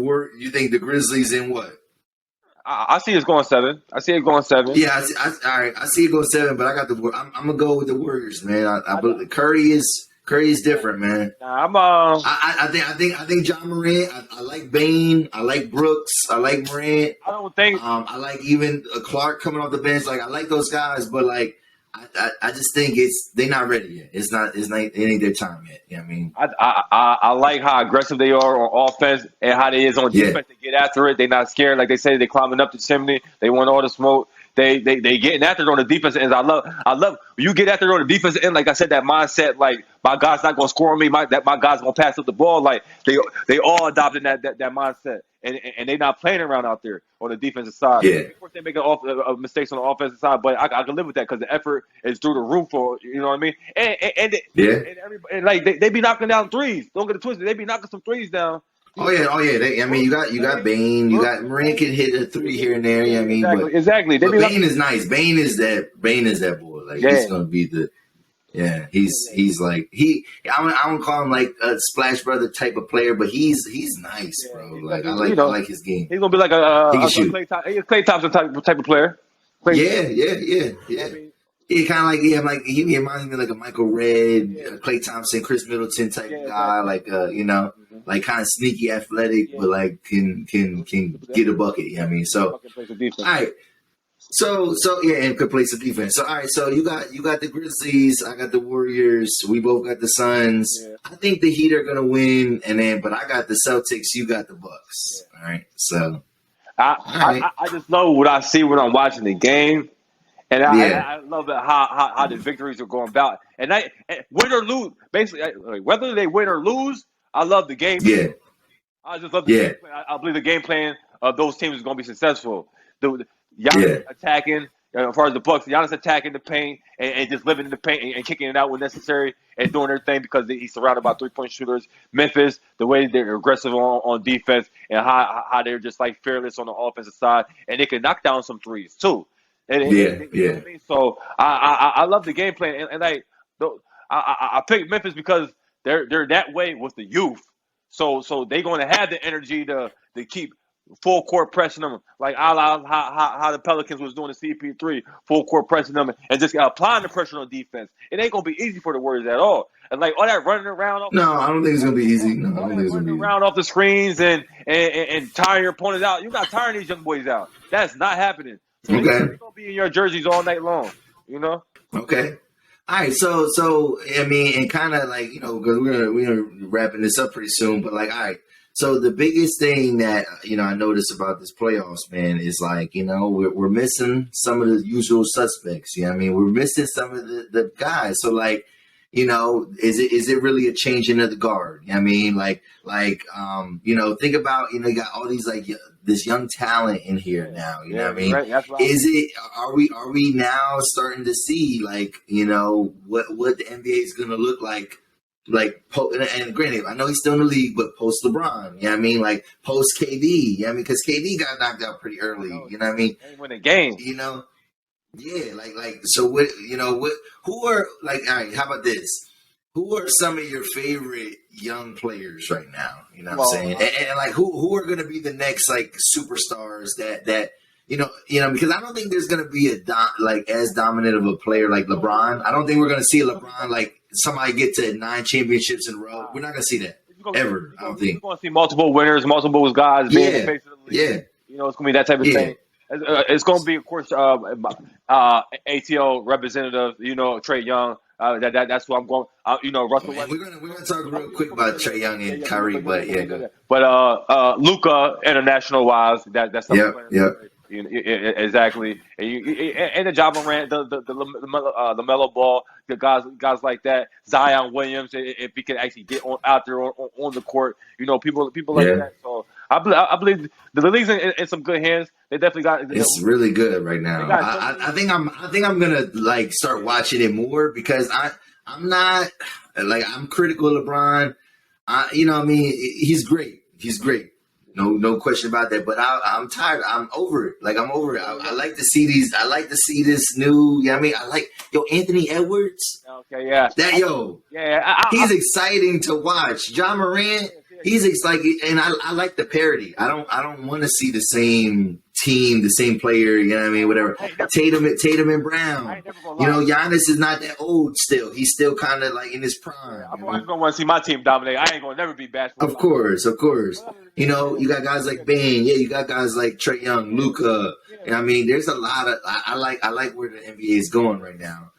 Grizzlies in what? I see it's going 7. I see it going 7. Yeah, all right. I see it going 7, but I got I'm gonna go with the Warriors, man. I believe Curry is different, man. I think John Morant. I like Bane. I like Brooks. I like Morant. I don't think. I like even Clark coming off the bench. Like I like those guys, but like I just think they're not ready yet. It ain't their time yet. You know what I mean? I like how aggressive they are on offense and how they is on defense. They get after it. They're not scared. Like they say, they climbing up the chimney. They want all the smoke. They getting after it on the defense end. I love when you get after it on the defense end. Like I said, that mindset, like my guy's not gonna score on me. My guy's gonna pass up the ball. Like they all adopting that mindset. And they're not playing around out there on the defensive side. Yeah. Of course, they make mistakes on the offensive side, but I can live with that because the effort is through the roof. You know what I mean? And like they be knocking down threes. Don't get it twisted. They be knocking some threes down. Oh yeah. I mean, you got Bane, you got Moran can hit a three here and there. I mean, exactly. but Bane is nice. Bane is that boy. Like he's gonna be the. Yeah, he's like I don't call him like a Splash Brother type of player, but he's nice, bro. Like I like his game. He's gonna be like he can shoot. Clay Thompson type of player. Yeah. He kind of like he reminds me of like a Michael Redd, Klay Thompson, Chris Middleton type of guy, like like kind of sneaky athletic, but like can get a bucket. You know what I mean? So all right. So yeah, and could play some defense. So all right, so you got the Grizzlies, I got the Warriors, we both got the Suns. Yeah. I think the Heat are gonna win, but I got the Celtics, you got the Bucks. Yeah. All right, so I just love what I see when I'm watching the game, and I love how the victories are going about. And win or lose, basically, whether they win or lose, I love the game. Yeah, I just love the game plan. I believe the game plan of those teams is going to be successful. Giannis attacking, as far as the Bucks, Giannis attacking the paint and just living in the paint and kicking it out when necessary and doing their thing because he's surrounded by 3-point shooters. Memphis, the way they're aggressive on defense and how they're just like fearless on the offensive side, and they can knock down some threes too. You know what I mean? So I love the game plan, and I picked Memphis because they're that way with the youth. So they're going to have the energy to keep full court pressing them, like how the Pelicans was doing the CP3, full court pressing them, and just applying the pressure on defense. It ain't gonna be easy for the Warriors at all. And like all that running around. I don't think it's gonna be easy. No, I don't think it's gonna be around off the screens and tiring your opponents out. You're not tiring these young boys out. That's not happening. So they're gonna be in your jerseys all night long. You know. Okay. All right, so I mean, and kind of like because we're gonna wrapping this up pretty soon, but like all right. So the biggest thing that, I noticed about this playoffs, man, is like, we're missing some of the usual suspects. I mean, we're missing some of the guys. So like, is it really a changing of the guard? I mean, think about, you got all these like this young talent in here now. You know what I mean? Right. Are we now starting to see like, what the NBA is going to look like? Like, and granted, I know he's still in the league, but post LeBron, you know what I mean? Like, post KD, you know what I mean? Because KD got knocked out pretty early, you know what I mean? They win a game. Yeah, so what, who are, like, all right, how about this? Who are some of your favorite young players right now? You know what I'm saying? And like, who are going to be the next, like, superstars that because I don't think there's going to be as dominant of a player like LeBron. I don't think we're going to see LeBron like somebody get to 9 championships in a row. We're not going to see that ever. I don't think. We're going to see multiple winners, multiple guys being the face of the league. Yeah. It's going to be that type of thing. It's going to be, of course, ATL representative. Trae Young. That's what I'm going. Russell. Man, we're gonna talk real quick about Trae Young and Kyrie, but yeah, go ahead. But Luka, international wise, that's yep. Exactly, and the Jabar ran the mellow ball, the guys like that. Zion Williams, if he can actually get out there on the court, people like that. So I believe the league's in some good hands. They definitely got. It's really good right now. I think I'm gonna like start watching it more because I'm not like I'm critical of LeBron. He's great. No question about that. But I'm tired. I'm over it. Like I'm over it. I like to see these. I like to see this new. I like Anthony Edwards. Okay, yeah. He's exciting to watch. John Morant. He's like, and I like the parody. I don't want to see the same team, the same player. You know what I mean? Whatever. Tatum and Brown. Giannis is not that old still. He's still kind of like in his prime. I'm gonna want to see my team dominate. I ain't gonna never be bashful. Of course. You got guys like Bane. Yeah, you got guys like Trae Young, Luka. I mean, there's a lot of. I like where the NBA is going right now.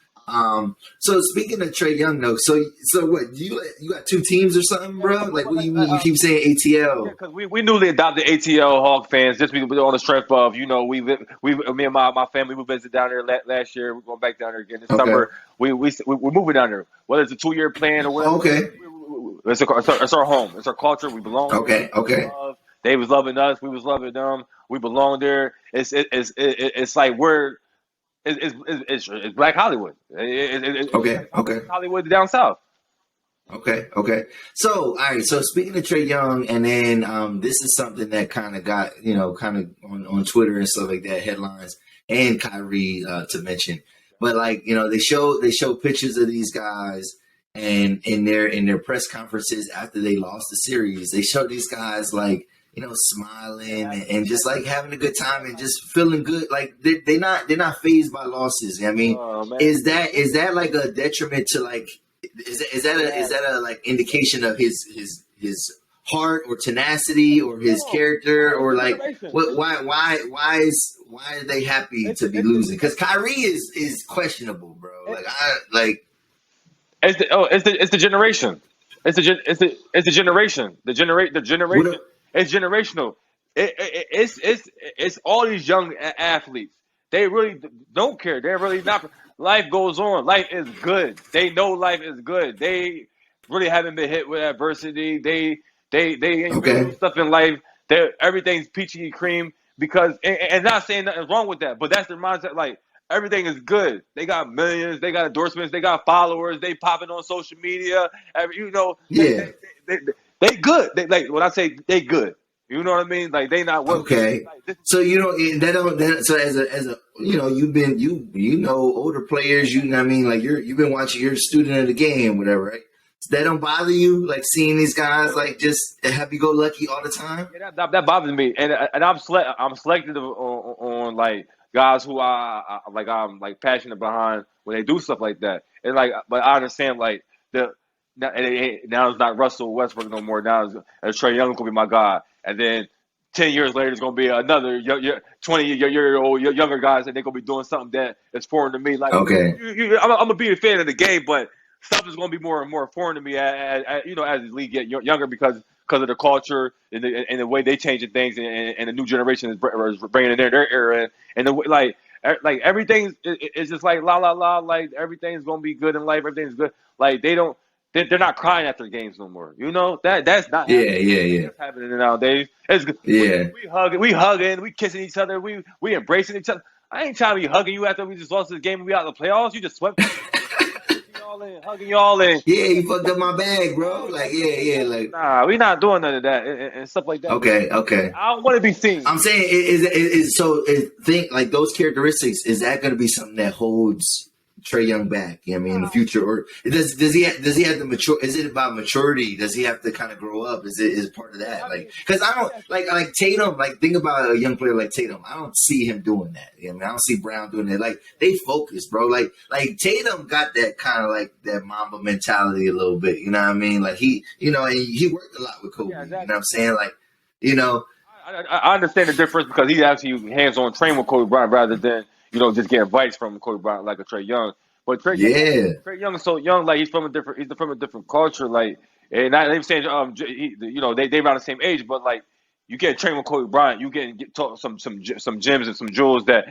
So speaking of Trae Young though, so what you got 2 teams or something, bro? Like what do you mean? You keep saying ATL? Because we newly adopted ATL Hawk fans just on the strength of me and my family we visited down there last year. We're going back down there again this summer. We're moving down there. Whether it's a 2-year plan or whatever. Okay. It's our home. It's our culture. We belong. Okay. They was loving us. We was loving them. We belong there. It's like we're. It's Black Hollywood. It's okay. Hollywood down south. Okay. So, all right. So, speaking of Trae Young, and then this is something that kind of got kind of on Twitter and stuff like that, headlines, and Kyrie to mention. But like they show pictures of these guys, and in their press conferences after they lost the series, they show these guys like smiling and just like having a good time and just feeling good. Like they're not fazed by losses. I mean, is that like a detriment to like? Is that a like indication of his heart or tenacity or his character or like why are they happy to be losing? Because Kyrie is questionable, bro. It's the generation. It's the generation. The generation. It's generational. It's all these young athletes. They really don't care. They're really not. Life goes on. Life is good. They know life is good. They really haven't been hit with adversity. They ain't really stuff in life. Everything's peachy cream because and not saying nothing's wrong with that, but that's their mindset. Like everything is good. They got millions. They got endorsements. They got followers. They popping on social media. They good. They like when I say they good. You know what I mean? Like they not working. Okay. So so as a you've older players. You know what I mean? Like you've been watching. You're a student of the game, whatever, right? So that don't bother you, like seeing these guys like just happy go lucky all the time. Yeah, that bothers me, and I'm selective on like guys who I'm like passionate behind when they do stuff like that, and like but I understand like now it's not Russell Westbrook no more. Now it's Trae Young gonna be my guy. And then 10 years later, it's going to be another 20-year-old younger guys, and they're going to be doing something that is foreign to me. Like, I'm going to be a fan of the game, but stuff is going to be more and more foreign to me as the league get younger because of the culture and the way they changing things, and the new generation is bringing in their era, and the way, like everything is just like la la la, like everything's going to be good in life, everything's good. Like they're not crying after games no more. That's not That's happening nowadays. It's good. Yeah. We hugging, we kissing each other, we embracing each other. I ain't trying to be hugging you after we just lost this game and we out of the playoffs. You just swept y'all in, hugging y'all in. Yeah, you fucked up my bag, bro. Like like nah, we not doing none of that and stuff like that. Okay. I don't want to be seen. I'm saying think like those characteristics. Is that going to be something that holds Trae Young back? I mean, in the future, or does he have to mature? Is it about maturity? Does he have to kind of grow up? Is part of that? Like, because I don't like Tatum. Like, think about a young player like Tatum. I don't see him doing that. I mean, I don't see Brown doing that. Like, they focus, bro. Like Tatum got that kind of like that Mamba mentality a little bit. You know what I mean? Like and he worked a lot with Kobe. Yeah, exactly. You know what I'm saying? Like, I understand the difference because he actually hands-on train with Kobe Bryant rather than just get advice from Kobe Bryant like a Trae Young. But Trae Young is so young, like he's from a different culture, like, and I'm saying they around the same age, but like you get trained with Kobe Bryant, you get taught some gems and some jewels that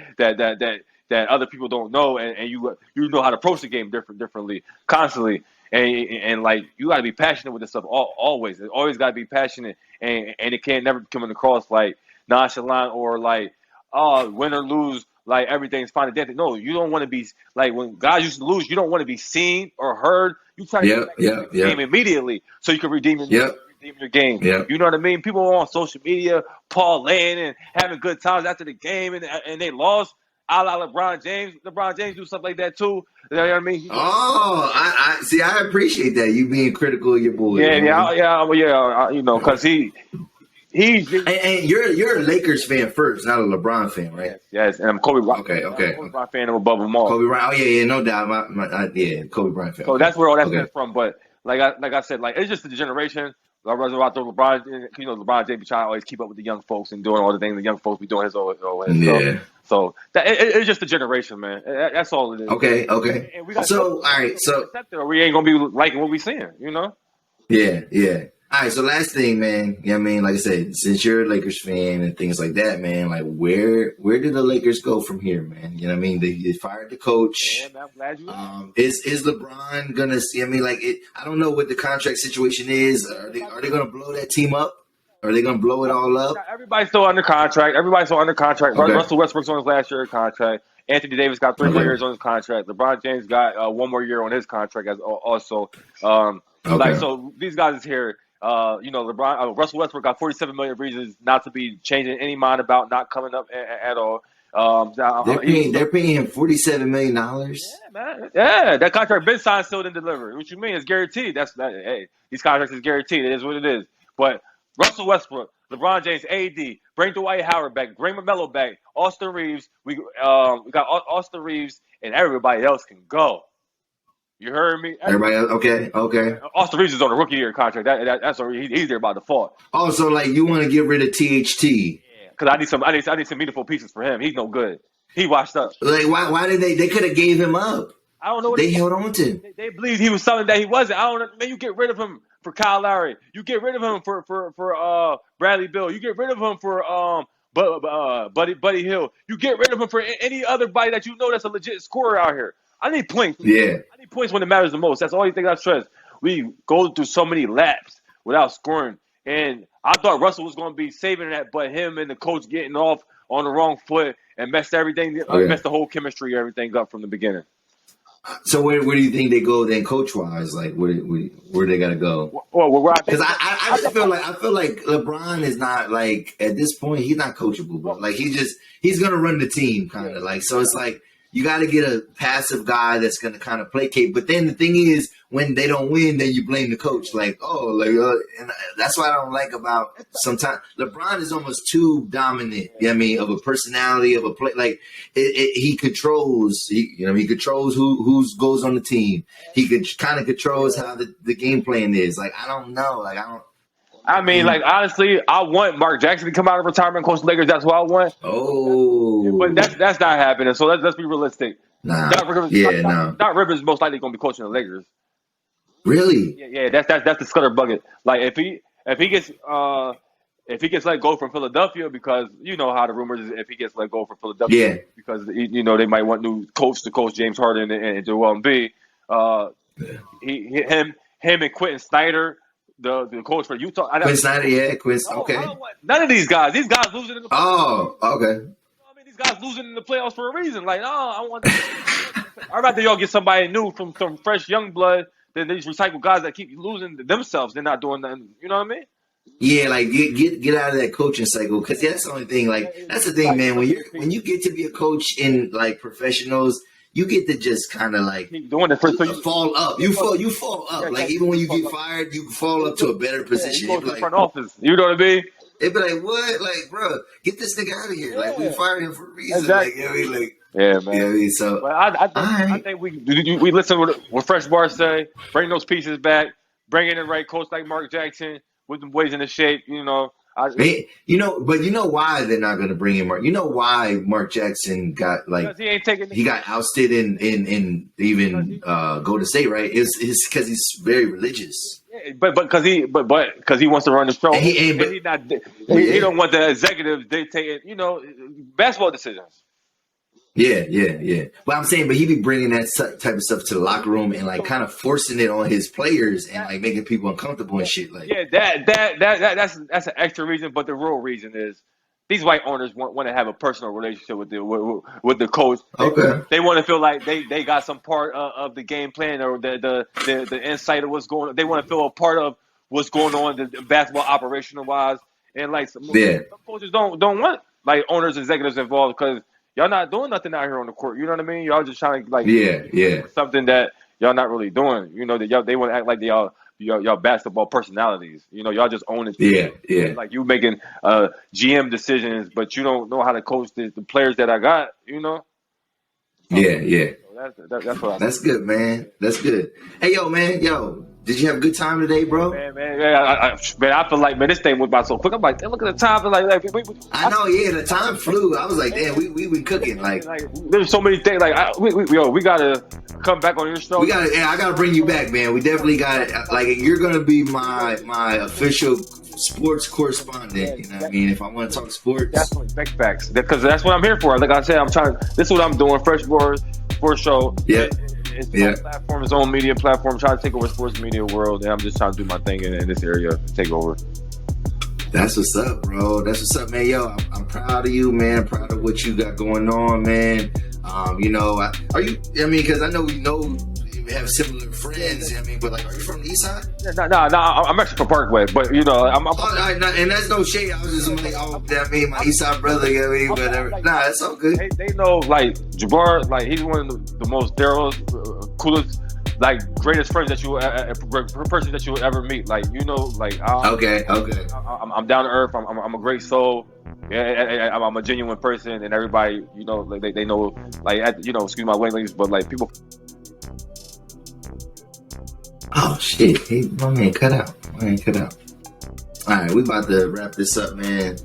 other people don't know, and you know how to approach the game differently, constantly, and like you got to be passionate with this stuff always. It always got to be passionate, and it can't never come across like nonchalant or like win or lose. Like everything's fine and dandy. No, you don't want to be like when guys used to lose. You don't want to be seen or heard. You try to get back to the game immediately so you can redeem your game. Yep. You know what I mean? People are on social media parlaying and having good times after the game, and they lost. A la LeBron James. LeBron James do stuff like that too. You know what I mean? I see. I appreciate that you being critical of your boy. Because and you're a Lakers fan first, not a LeBron fan, right? Yes, and I'm Kobe Bryant. Okay. Kobe Bryant fan above them all. Kobe Bryant. Oh yeah, no doubt. Kobe Bryant fan. So that's where all that stems from. But like I said, like it's just the generation. LeBron, LeBron James be trying to always keep up with the young folks and doing all the things the young folks be doing his own stuff. So it's just the generation, man. That's all it is. Okay. And we all right. So we ain't gonna be liking what we seeing, Yeah. All right, so last thing, man. You know what I mean? Like I said, since you're a Lakers fan and things like that, man, like where do the Lakers go from here, man? You know what I mean? They fired the coach. Yeah, man, I'm glad you is LeBron gonna see? I mean, like I don't know what the contract situation is. Are they gonna blow that team up? Are they gonna blow it all up? Everybody's still under contract. Okay. Russell Westbrook's on his last year of contract. Anthony Davis got 3 more years on his contract. LeBron James got 1 more year on his contract as also. Okay. So these guys is here. LeBron, Russell Westbrook got 47 million reasons not to be changing any mind about not coming up at all. They're paying him $47 million. Yeah, man. Yeah, that contract been signed, still didn't deliver. What you mean? It's guaranteed. Hey, these contracts is guaranteed. It is what it is. But Russell Westbrook, LeBron James, AD, bring Dwight Howard back, bring Melo back, Austin Reeves. We got Austin Reeves, and everybody else can go. You heard me? Everybody else? Okay. Austin Reeves is on a rookie year contract. That's already, he's there by default. Oh, so like you want to get rid of THT? Yeah, because I need some meaningful pieces for him. He's no good. He washed up. Like why did they could have gave him up? I don't know what they held on to him. They believed he was something that he wasn't. I don't know. Man, you get rid of him for Kyle Lowry. You get rid of him for Bradley Beal. You get rid of him for Buddy Hill. You get rid of him for any other body that you know that's a legit scorer out here. I need points. Yeah. I need points when it matters the most. That's the only thing I stress. We go through so many laps without scoring. And I thought Russell was going to be saving that, but him and the coach getting off on the wrong foot and messed everything, messed the whole chemistry, everything up from the beginning. So where do you think they go then, coach-wise? Like where they got to go? Because I just feel like LeBron is not like at this point he's not coachable, but like he's gonna run the team kind of like so it's like. You got to get a passive guy that's going to kind of placate. But then the thing is, when they don't win, then you blame the coach. Like, and that's what I don't like about sometimes. LeBron is almost too dominant, of a personality, of a play. Like, he controls, he controls who goes on the team. He kind of controls how the game plan is. Like, I don't know. Like, honestly, I want Mark Jackson to come out of retirement, coach the Lakers. That's what I want. Oh, but that's not happening. So let's be realistic. Doc Rivers is most likely going to be coaching the Lakers. Really? Yeah. That's the Scudder bucket. Like if he gets let go from Philadelphia, because you know how the rumors is if he gets let go from Philadelphia, because they might want new coach to coach James Harden and Joel Embiid. Him and Quentin Snyder. The coach for Utah. Quinn Snyder, okay. None of these guys. These guys losing in the playoffs. Oh, okay. These guys losing in the playoffs for a reason. Like, I'd rather y'all get somebody new from some fresh young blood than these recycled guys that keep losing themselves. They're not doing nothing. You know what I mean? Yeah, like get out of that coaching cycle, because that's the only thing. Like that's the thing, man. When you get to be a coach in like professionals. You get to just kind of like doing it fall up. You fall up. Like even when you get fired, you fall up to a better position. You go to the front office. You know what I mean? They'd be like, "What? Like, bro, get this nigga out of here! Like, we fired him for a reason." Exactly. Like, yeah, man. So but I think we listen to what Fresh Bar say. Bring those pieces back. Bring in the right coach like Mark Jackson with them boys in the shape. But you know why they're not going to bring in Mark? You know why Mark Jackson got like he got ousted in even Golden State, right? It's because he's very religious. Yeah, but because he wants to run the show, and he don't want the executives dictating basketball decisions. Yeah. But I'm saying, but he be bringing that type of stuff to the locker room and like kind of forcing it on his players and like making people uncomfortable and shit. Like, that's an extra reason. But the real reason is these white owners want to have a personal relationship with the coach. Okay, they want to feel like they got some part of the game plan or the insight of what's going on. They want to feel a part of what's going on the basketball operational wise. And like some coaches don't want like owners, executives involved because. Y'all not doing nothing out here on the court. You know what I mean? Y'all just trying to something that y'all not really doing. That they want to act like y'all basketball personalities. Y'all just own it. Yeah. Like you making GM decisions, but you don't know how to coach the players that I got. Yeah. So that's good, man. That's good. Hey, man. Did you have a good time today, bro? Man, I feel like, this thing went by so quick. I'm like, look at the time. I know, the time flew. I was like, damn, we been cooking. Like there's so many things. Like, we gotta come back on your show. I gotta bring you back, man. We definitely got like you're gonna be my official sports correspondent. You know what I mean? If I want to talk sports, definitely big facts. Because that's what I'm here for. Like I said, this is what I'm doing. Fresh Board Sports Show. Yeah. It's platform, its own media platform, trying to take over sports media world, and I'm just trying to do my thing in this area, take over. That's what's up, bro. That's what's up, man. I'm proud of you, man. I'm proud of what you got going on, man. Are you? I mean, because I know we have similar friends. You know what I mean, but like, are you from the East Side? No, I'm actually from Parkway, but you know, and that's no shade. I was just like, that mean my East Side brother. You know what I mean, whatever. Nah, it's all good. They know, like Jabar, like he's one of the most coolest, like greatest friends that person that you will ever meet. Like you know, like okay. I'm down to earth. I'm a great soul. Yeah, I'm a genuine person, and everybody, you know, like they know, like you know, excuse my language, but like people. Oh shit! Hey, my man, cut out. All right, we about to wrap this up, man.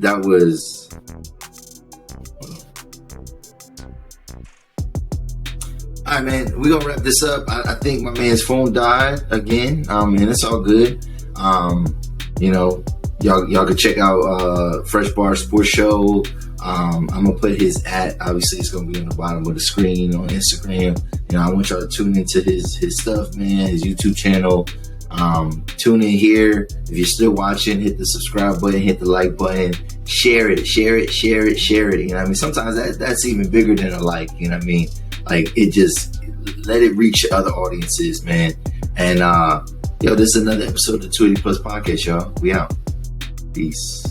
That was. All right, man. We gonna wrap this up. I think my man's phone died again. And it's all good. You know, y'all can check out Fresh Bar Sports Show. I'm gonna put his obviously it's gonna be on the bottom of the screen on Instagram. You know, I want y'all to tune into his stuff, man, his YouTube channel. Tune in here. If you're still watching, hit the subscribe button, hit the like button, share it. You know what I mean? Sometimes that's even bigger than a like, you know what I mean? Like it just let it reach other audiences, man. And this is another episode of the 280 Plus Podcast, y'all. We out. Peace.